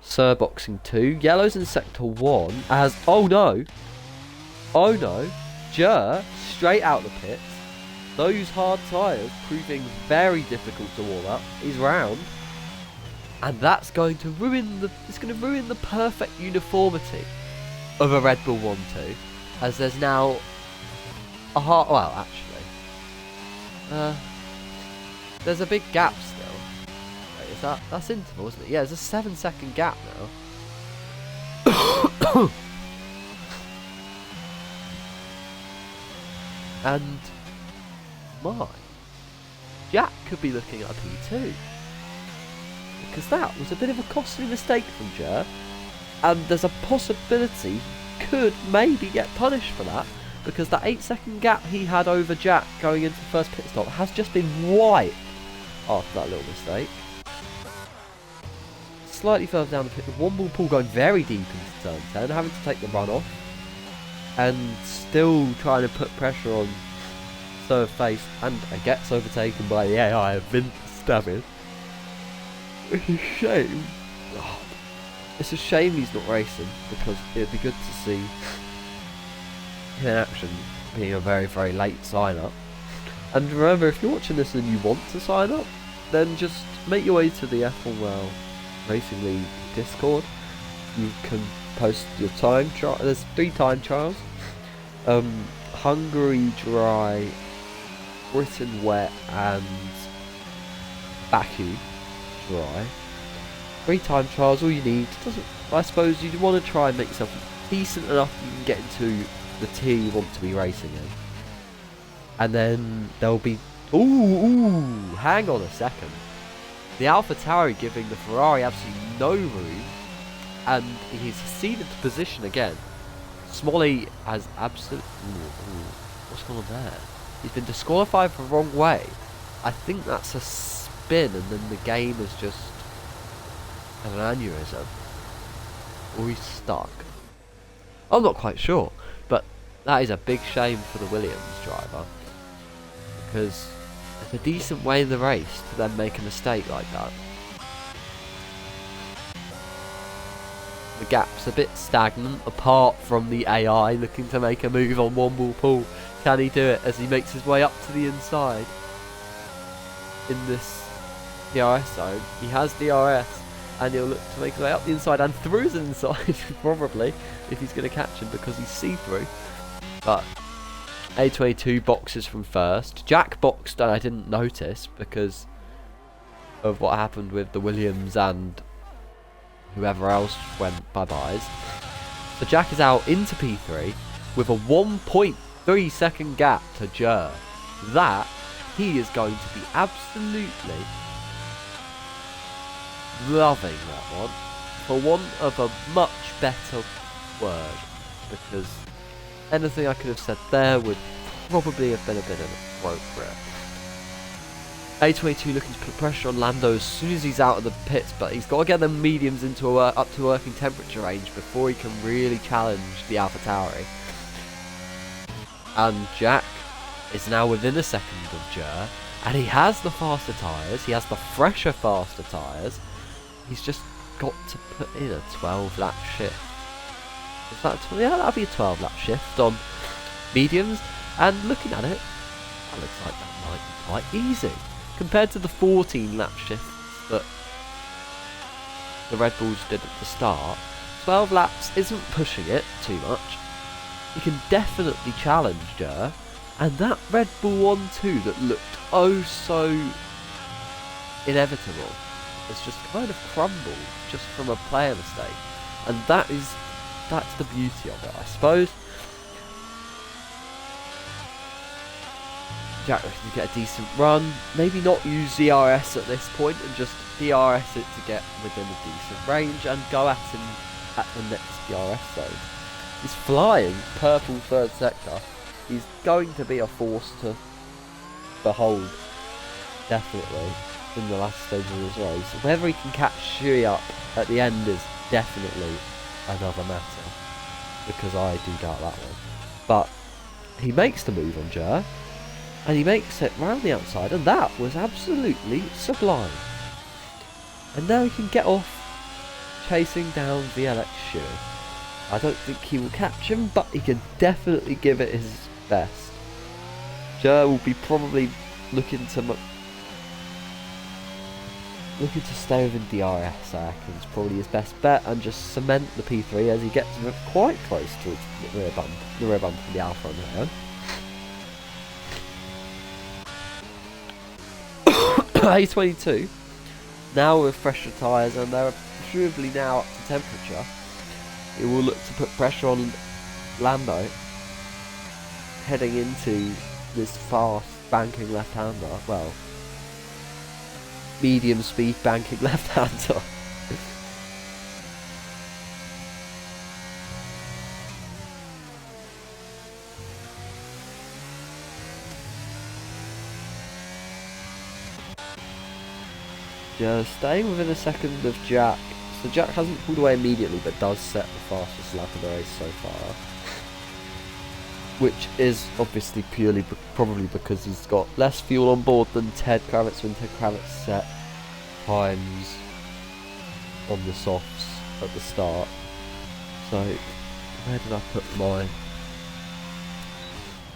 Sir Boxing 2, yellows in sector 1 as oh no, Jer straight out the pits. Those hard tyres proving very difficult to warm up. He's round. And that's going to ruin the perfect uniformity of a Red Bull 1-2. As there's now a hard... Well, actually. There's a big gap still. Wait, is that's interval, isn't it? Yeah, there's a 7-second gap now. And... Jack could be looking at a P2. Because that was a bit of a costly mistake from Jer. And there's a possibility he could maybe get punished for that. Because that 8-second gap he had over Jack going into the first pit stop has just been wiped after that little mistake. Slightly further down the pit, the Womble pool going very deep into turn 10, having to take the run off. And still trying to put pressure on Sir Face, and gets overtaken by the AI of Vince David. It's a shame. It's a shame he's not racing, because it'd be good to see him in action, being a very, very late sign-up. And remember, if you're watching this and you want to sign up, then just make your way to the F1WL Racing League Discord. You can post your time trial. There's 3 time trials. Hungary dry, Britain wet, and Baku dry. 3 time trials, all you need. I suppose you want to try and make yourself decent enough that you can get into the tier you want to be racing in. And then there'll be... Ooh, hang on a second. The AlphaTauri giving the Ferrari absolutely no room, and he's ceded the position again. Smolly has absolutely... What's going on there? He's been disqualified for the wrong way. I think that's a spin, and then the game is just an aneurysm. Or he's stuck. I'm not quite sure, but that is a big shame for the Williams driver, because It's a decent way in the race to then make a mistake like that. The gap's a bit stagnant, apart from the AI looking to make a move on one ball pull. Can he do it as he makes his way up to the inside in this DRS zone? He has DRS, and he'll look to make his way up the inside and through the inside, probably, if he's going to catch him because he's see-through. But A22 boxes from first. Jack boxed and I didn't notice because of what happened with the Williams and whoever else went bye-byes. So Jack is out into P3 with a 1.3 second gap to Jer. That, he is going to be absolutely loving that one, for want of a much better word, because anything I could have said there would probably have been a bit inappropriate. A22 looking to put pressure on Lando as soon as he's out of the pits, but he's got to get the mediums into up to working temperature range before he can really challenge the AlphaTauri. And Jack is now within a second of Jer, and he has the faster tyres, he has the fresher faster tyres. He's just got to put in a 12 lap shift. Is that yeah, that'll be a 12 lap shift on mediums, and looking at it, that looks like that might be quite easy compared to the 14 lap shifts that the Red Bulls did at the start. 12 laps isn't pushing it too much. He can definitely challenge Jer, and that Red Bull 1-2 that looked oh so inevitable has just kind of crumbled just from a player mistake, and that's the beauty of it, I suppose. Jack reckons to get a decent run, maybe not use DRS at this point and just DRS it to get within a decent range and go at him at the next DRS zone. He's flying purple third sector. He's going to be a force to behold, definitely, in the last stage of his race. Whether he can catch Shui up at the end is definitely another matter, because I do doubt that one. But he makes the move on Jer, and he makes it round the outside, and that was absolutely sublime. And now he can get off chasing down VLX Shui. I don't think he will catch him, but he can definitely give it his best. Jer will be probably looking to stay within DRS, I reckon, is probably his best bet, and just cement the P3 as he gets quite close to the rear bump from the Alpha on the end. A22, now with fresher tyres and they're presumably now up to temperature, it will look to put pressure on Lando heading into this fast banking left-hander, well, medium speed banking left-hander. Just staying within a second of Jack. So Jack hasn't pulled away immediately, but does set the fastest lap of the race so far. Which is obviously purely probably because he's got less fuel on board than Ted Kravitz when Ted Kravitz set times on the softs at the start. So where did I put mine?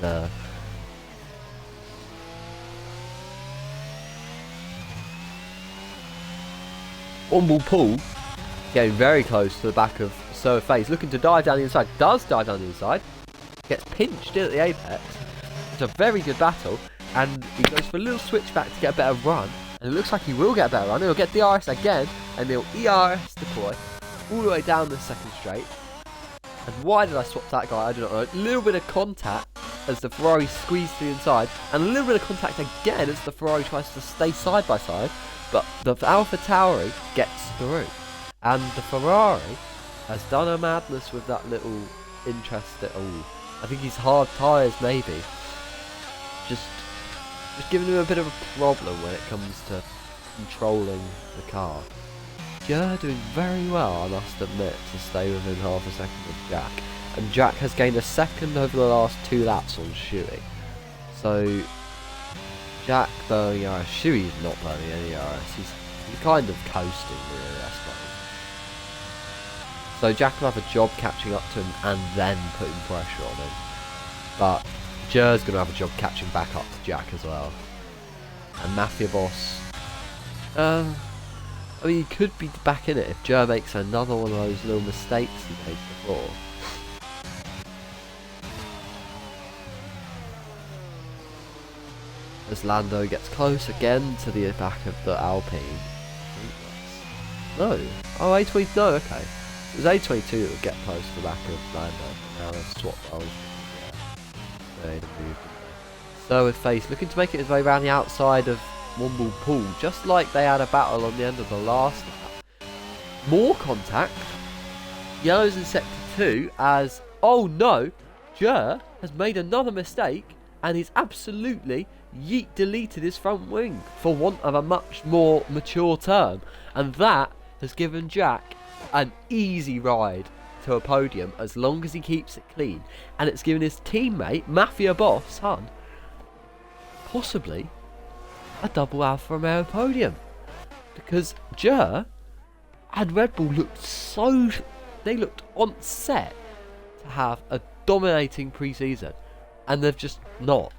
There. One ball pull, getting very close to the back of Sir Face, looking to dive down the inside, does dive down the inside, gets pinched in at the apex. It's a very good battle, and he goes for a little switchback to get a better run, and it looks like he will get a better run. He'll get DRS again, and he'll ERS deploy all the way down the second straight. And why did I swap that guy? I do not know. A little bit of contact as the Ferrari squeezed to the inside, and a little bit of contact again as the Ferrari tries to stay side by side, but the AlphaTauri gets through. And the Ferrari has done a madness with that little interest at all. I think he's hard tyres maybe. Just giving him a bit of a problem when it comes to controlling the car. Jer doing very well, I must admit, to stay within half a second of Jack. And Jack has gained a second over the last 2 laps on Shui. So Jack burning ERS. Shui's not burning any ERS. He's kind of coasting, really, I suppose. So Jack will have a job catching up to him and then putting pressure on him. But Jer's going to have a job catching back up to Jack as well. And Mafia Boss... I mean, he could be back in it if Jer makes another one of those little mistakes he made before. As Lando gets close again to the back of the Alpine. No. Oh, A20. No, okay. It was A22 that would get close to the back of Lando. Now they've swapped roles. Yeah. Made a move. So with Face looking to make it his way around the outside of Womble Pool, just like they had a battle on the end of the last lap. More contact. Yellow's in sector 2 as, oh no, Jer has made another mistake and he's absolutely deleted his front wing for want of a much more mature term, and that has given Jack an easy ride to a podium as long as he keeps it clean, and it's given his teammate Mafia Boss Hun possibly a double Alfa Romeo podium, because Jer and Red Bull looked they looked on set to have a dominating pre-season, and they've just not.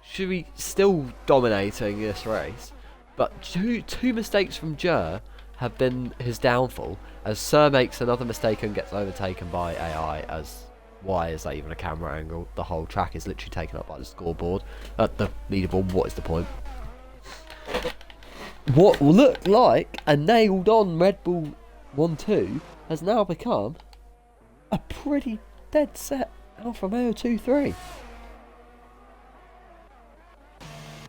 Shui still dominating this race, but two mistakes from Jer have been his downfall, as Sir makes another mistake and gets overtaken by AI, as why is that even a camera angle? The whole track is literally taken up by the scoreboard. The leaderboard, what is the point? What looked like a nailed on Red Bull 1-2 has now become a pretty dead set Alfa Romeo 2-3.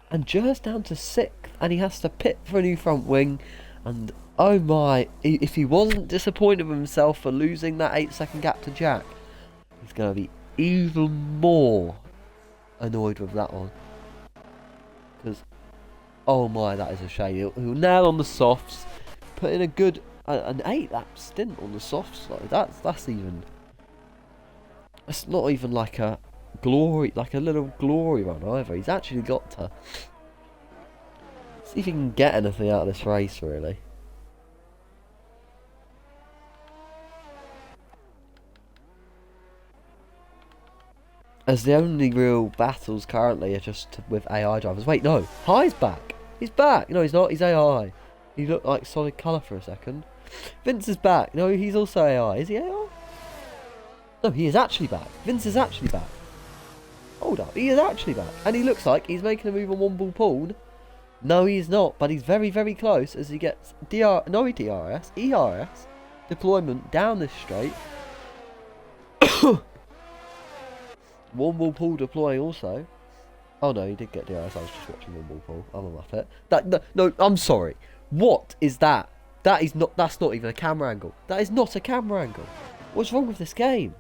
And Jer's down to 6th, and he has to pit for a new front wing. And oh my, if he wasn't disappointed with himself for losing that 8-second gap to Jack, he's going to be even more annoyed with that one. Because, oh my, that is a shame. He'll nail on the softs, put in a good, an 8-lap stint on the softs. Like, that's not even like a glory, like a little glory run either. He's actually got to see if he can get anything out of this race, really. As the only real battles currently are just with AI drivers. Wait, no, High's back. He's back. No, he's not. He's AI. He looked like solid colour for a second. Vince is back. No, he's also AI. Is he AI? No, he is actually back. Vince is actually back. Hold up, he is actually back. And he looks like he's making a move on Womble Pool. No, he's not, but he's very, very close as he gets ERS deployment down this straight. Womble Pool deploying also. Oh no, he did get DRS. I was just watching Womble Pool. I'm a muppet. No, I'm sorry. What is that? That's not even a camera angle. That is not a camera angle. What's wrong with this game?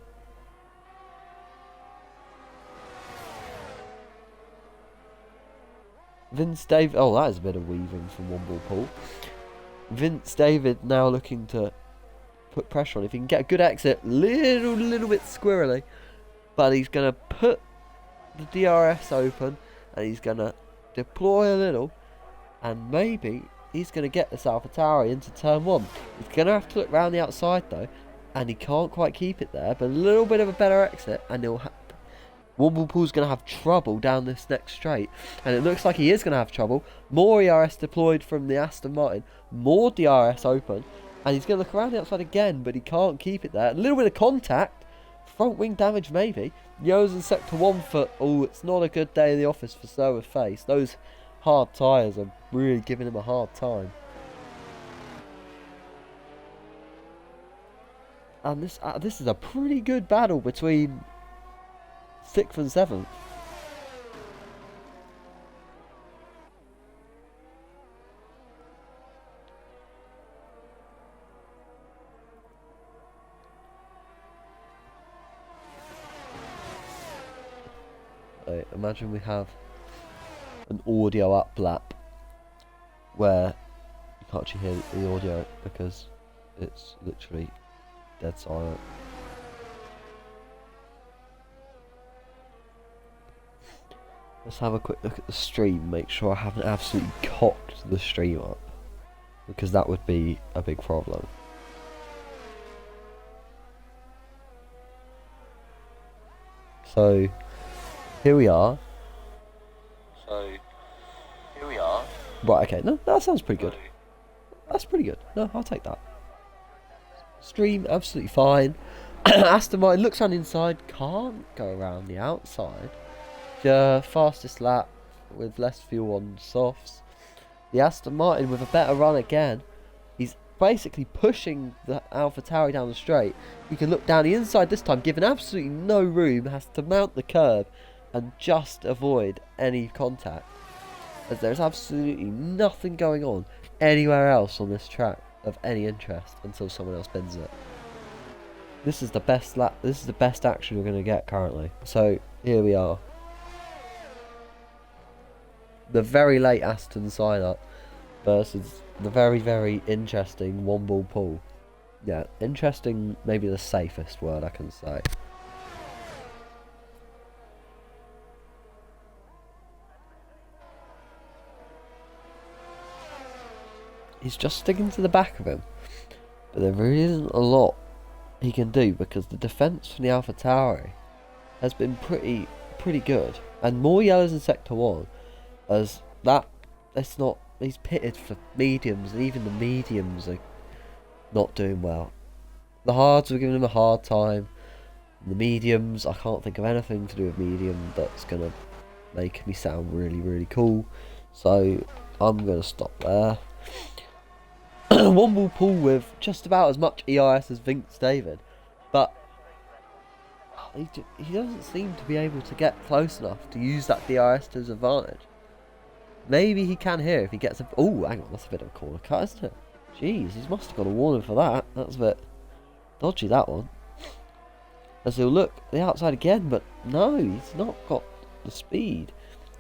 Vince David, oh, that is a bit of weaving from Womble Pool. Vince David now looking to put pressure on. If he can get a good exit, little bit squirrely, but he's going to put the DRS open and he's going to deploy a little, and maybe he's going to get this AlphaTauri into turn 1. He's going to have to look round the outside though, and he can't quite keep it there, but a little bit of a better exit, and he'll Womble Pool's going to have trouble down this next straight, and it looks like he is going to have trouble. More ERS deployed from the Aston Martin, more DRS open, and he's going to look around the outside again, but he can't keep it there. A little bit of contact, front wing damage maybe. Yo's in sector 1 for, oh, it's not a good day in the office for Sir with Face. Those hard tyres are really giving him a hard time. And this is a pretty good battle between 6th and 7th. Imagine we have an audio up lap where you can't actually hear the audio because it's literally dead silent. Let's have a quick look at the stream, make sure I haven't absolutely cocked the stream up, because that would be a big problem. So, here we are. Right, okay, no, that sounds pretty good. That's pretty good. No, I'll take that. Stream, absolutely fine. Aston Martin looks on inside, can't go around the outside. The fastest lap with less fuel on softs. The Aston Martin with a better run again. He's basically pushing the AlphaTauri down the straight. You can look down the inside this time, given absolutely no room, has to mount the curb and just avoid any contact, as there's absolutely nothing going on anywhere else on this track of any interest until someone else bends it. This is the best lap. This is the best action we're going to get currently. So here we are. The very late Aston sign-up versus the very, very interesting one-ball pool. Yeah, interesting, maybe the safest word I can say. He's just sticking to the back of him, but there really isn't a lot he can do, because the defence from the AlphaTauri has been pretty good, and more yellows in Sector 1, as that's not, he's pitted for mediums, and even the mediums are not doing well. The hards are giving him a hard time, the mediums, I can't think of anything to do with medium that's going to make me sound really, really cool, so I'm going to stop there. One ball pool with just about as much ERS as Vince David, but he doesn't seem to be able to get close enough to use that DRS to his advantage. Maybe he can here if he gets a... Oh, hang on, that's a bit of a corner cut, isn't it? Jeez, he must have got a warning for that. That's a bit dodgy, that one. As he'll look the outside again, but no, he's not got the speed,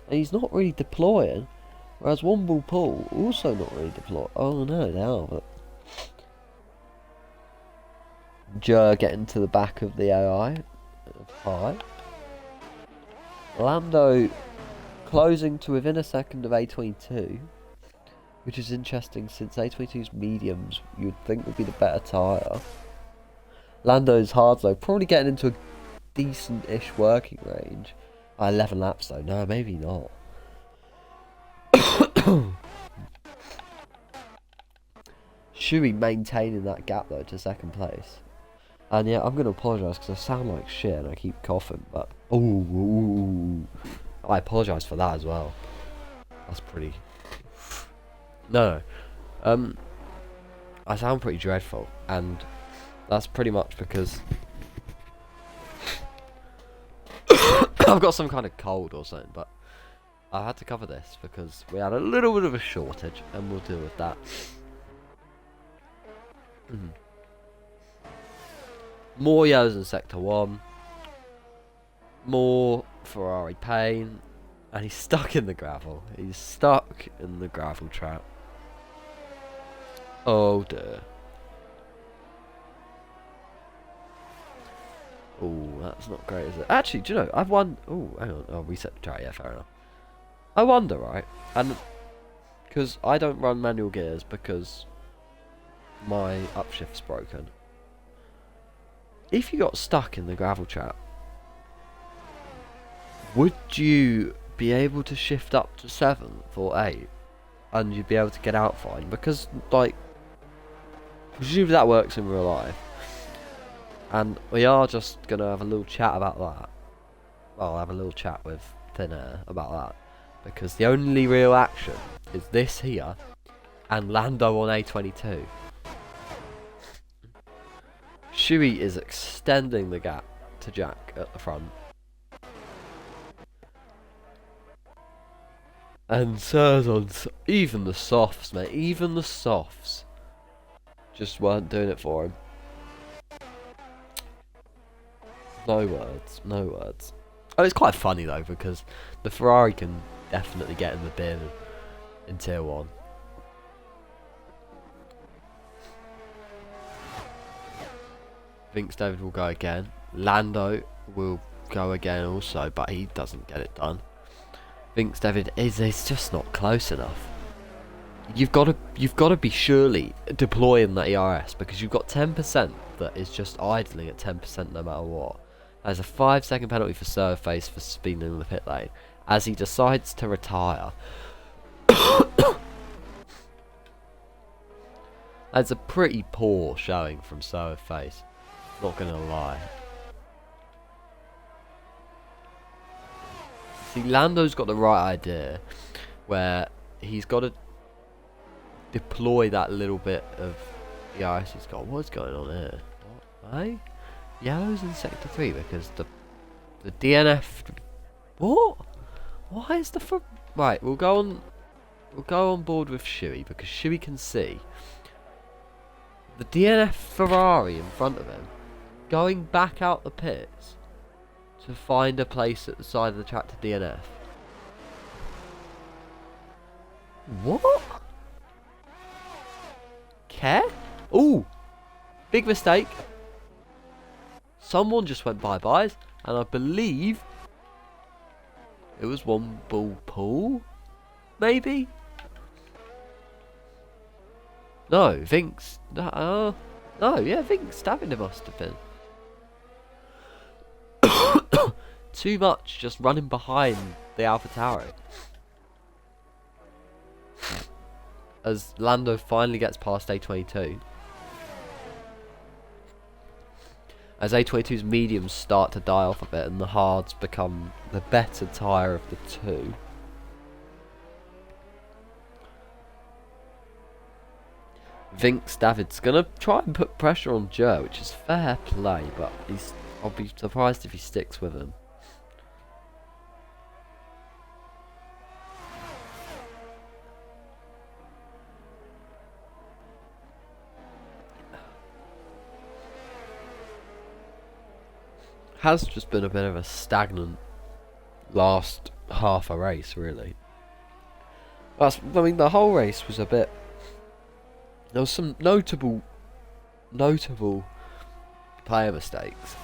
and he's not really deploying. Whereas one ball pool also not really deployed. Oh no, they are, but Joe getting to the back of the AI. High. Lando closing to within a second of A22, which is interesting since A22's mediums you'd think would be the better tyre. Lando's hards though, probably getting into a decent-ish working range. 11 laps though, no, maybe not. Shuey maintaining that gap though to second place. And yeah, I'm going to apologise because I sound like shit and I keep coughing, but ooh, I apologise for that as well. That's pretty... No. I sound pretty dreadful, and that's pretty much because I've got some kind of cold or something, but I had to cover this because we had a little bit of a shortage, and we'll deal with that. More yellows in Sector 1. More Ferrari pain. And he's stuck in the gravel. He's stuck in the gravel trap. Oh dear. Oh, that's not great, is it? Actually, do you know, I've won... Oh, hang on. I'll reset the track. Yeah, fair enough. I wonder, right? And because I don't run manual gears because my upshift's broken. If you got stuck in the gravel trap, would you be able to shift up to 7th or 8th and you'd be able to get out fine? Because, like, presumably that works in real life. And we are just going to have a little chat about that. Well, I'll have a little chat with Thin Air about that. Because the only real action is this here and Lando on A22. Shuey is extending the gap to Jack at the front. And Sir's on... Even the softs, mate. Even the softs just weren't doing it for him. No words. No words. Oh, it's quite funny though, because the Ferrari can definitely get in the bin in Tier 1. Vince David will go again. Lando will go again also, but he doesn't get it done. Vinks David is just not close enough. You've got to be surely deploying that ERS, because you've got 10% that is just idling at 10% no matter what. There's a 5-second penalty for Surface for speeding in the pit lane as he decides to retire. That's a pretty poor showing from Surface, not gonna lie. See, Lando's got the right idea where he's got to deploy that little bit of the ERS he's got. What's going on here? What? Hey? Yellow's in sector 3 because the DNF. What? Why is the right? We'll go on board with Shuey because Shuey can see the DNF Ferrari in front of him going back out the pits to find a place at the side of the track to DNF. What? Care? Ooh, big mistake. Someone just went bye-byes, and I believe it was one ball Paul, maybe? No, Vinks. No, yeah, Vinks David it must have been. Too much just running behind the AlphaTauri. As Lando finally gets past A22. As A22's mediums start to die off a bit and the hards become the better tyre of the two. Vinks David's gonna try and put pressure on Joe, which is fair play, but I'll be surprised if he sticks with him. Has just been a bit of a stagnant last half a race, really. I mean, the whole race was a bit. There was some notable player mistakes,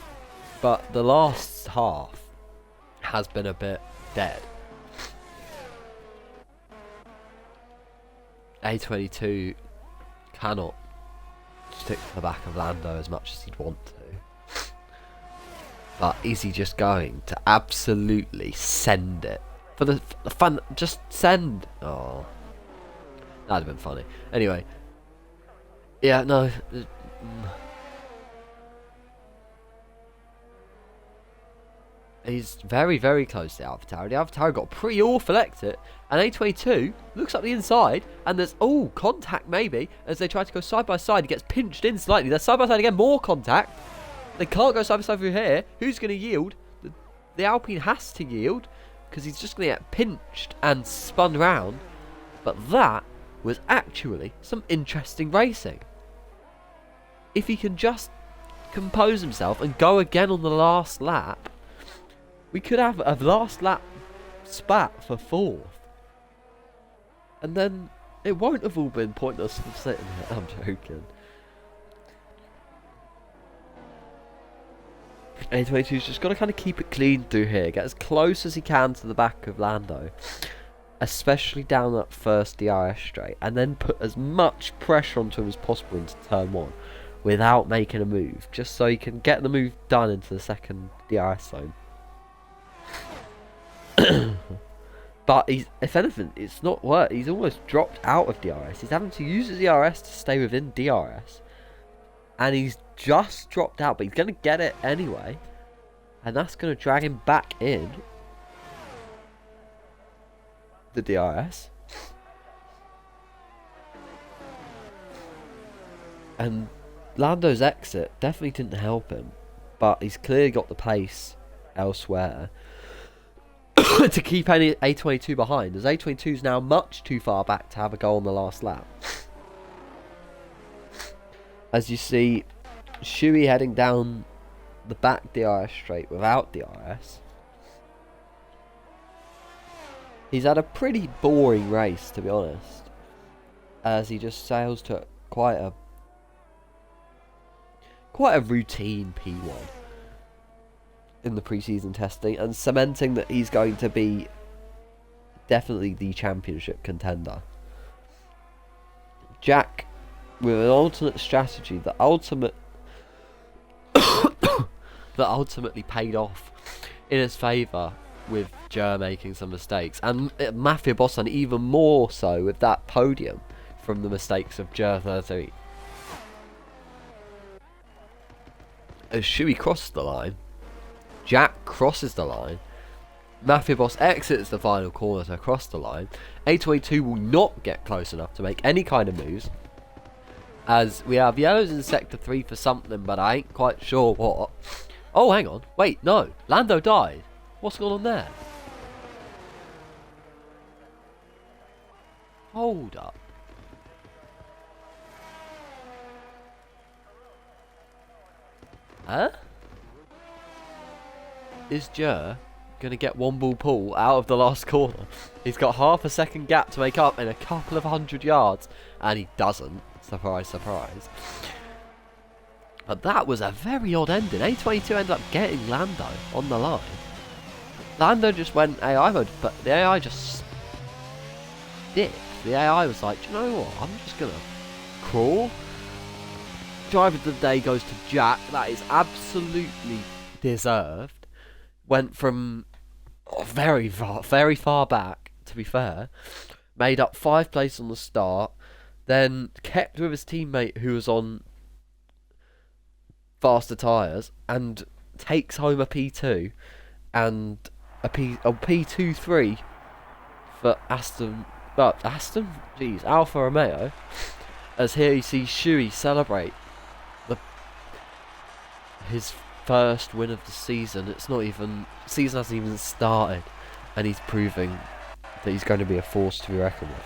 but the last half has been a bit dead. A22 cannot stick to the back of Lando as much as he'd want to. But is he just going to absolutely send it? For the fun, just send. Oh, that'd have been funny. Anyway, yeah, no. He's very, very close to AlphaTauri. The AlphaTauri got a pretty awful exit, and A22 looks up the inside, and there's contact maybe as they try to go side by side. He gets pinched in slightly. There's side by side again, more contact. They can't go side by side through here. Who's going to yield? The Alpine has to yield because he's just going to get pinched and spun round. But that was actually some interesting racing. If he can just compose himself and go again on the last lap, we could have a last lap spat for 4th. And then it won't have all been pointless for sitting here. I'm joking. A22's just got to kind of keep it clean through here. Get as close as he can to the back of Lando. Especially down that first DRS straight. And then put as much pressure onto him as possible into turn 1. Without making a move. Just so he can get the move done into the second DRS zone. But if anything, it's not work. He's almost dropped out of DRS. He's having to use his DRS to stay within DRS. And he's just dropped out, but he's going to get it anyway. And that's going to drag him back in the DRS. And Lando's exit definitely didn't help him. But he's clearly got the pace elsewhere to keep A22 behind. As A22 is now much too far back to have a go on the last lap. As you see, Shuey heading down the back DRS straight without DRS. He's had a pretty boring race, to be honest, as he just sails to quite a routine P1 in the pre-season testing, and cementing that he's going to be definitely the championship contender. Jack, with an alternate strategy that ultimately paid off in his favour, with Jer making some mistakes, and Mafia Bossan even more so with that podium from the mistakes of Jer 13. As Shuey crosses the line, Jack crosses the line, Mafia Boss exits the final corner to cross the line. A2A2 will not get close enough to make any kind of moves, as we have yellows in sector 3 for something, but I ain't quite sure what. Oh, hang on. Wait, no. Lando died. What's going on there? Hold up. Huh? Is Jer gonna get one ball pull out of the last corner? He's got half a second gap to make up in a couple of 100 yards, and he doesn't. Surprise, surprise. But that was a very odd ending. A22 ended up getting Lando on the line. Lando just went AI mode, but the AI just dipped. The AI was like, do you know what? I'm just gonna crawl. Driver of the day goes to Jack. That is absolutely deserved. Went from very far back, to be fair. Made up 5 places on the start. Then kept with his teammate who was on faster tyres, and takes home a P2 and a P23 for Alfa Romeo. As here you see Shuey celebrate his first win of the season. It's not even, season hasn't even started, and he's proving that he's going to be a force to be reckoned with.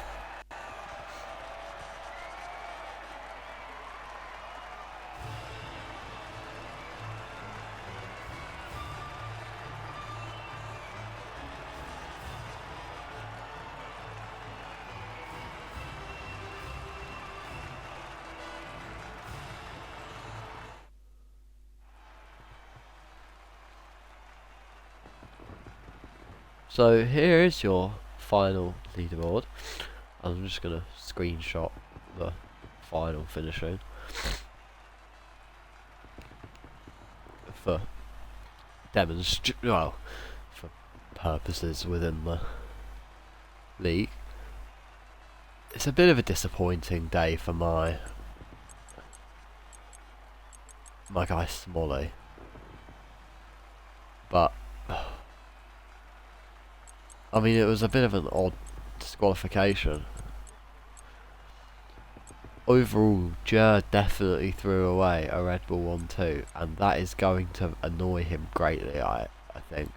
So here is your final leaderboard. I'm just going to screenshot the final finishing for for purposes within the league. It's a bit of a disappointing day for my guy Smolly, but I mean, it was a bit of an odd disqualification. Overall, Jer definitely threw away a Red Bull 1-2, and that is going to annoy him greatly, I think.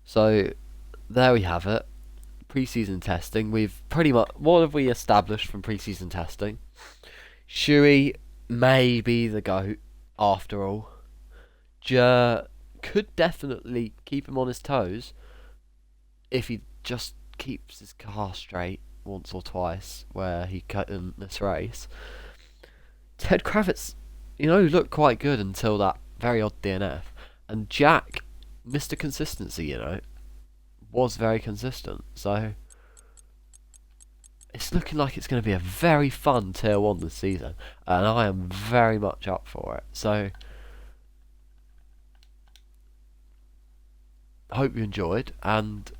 So, there we have it. Pre-season testing. We've pretty much... What have we established from pre-season testing? Shuey may be the GOAT, after all. Jer could definitely keep him on his toes if he just keeps his car straight once or twice where he cut in this race. Ted Kravitz, looked quite good until that very odd DNF, and Jack, Mr. Consistency, was very consistent. So it's looking like it's going to be a very fun Tier 1 this season, and I am very much up for it. So I hope you enjoyed, and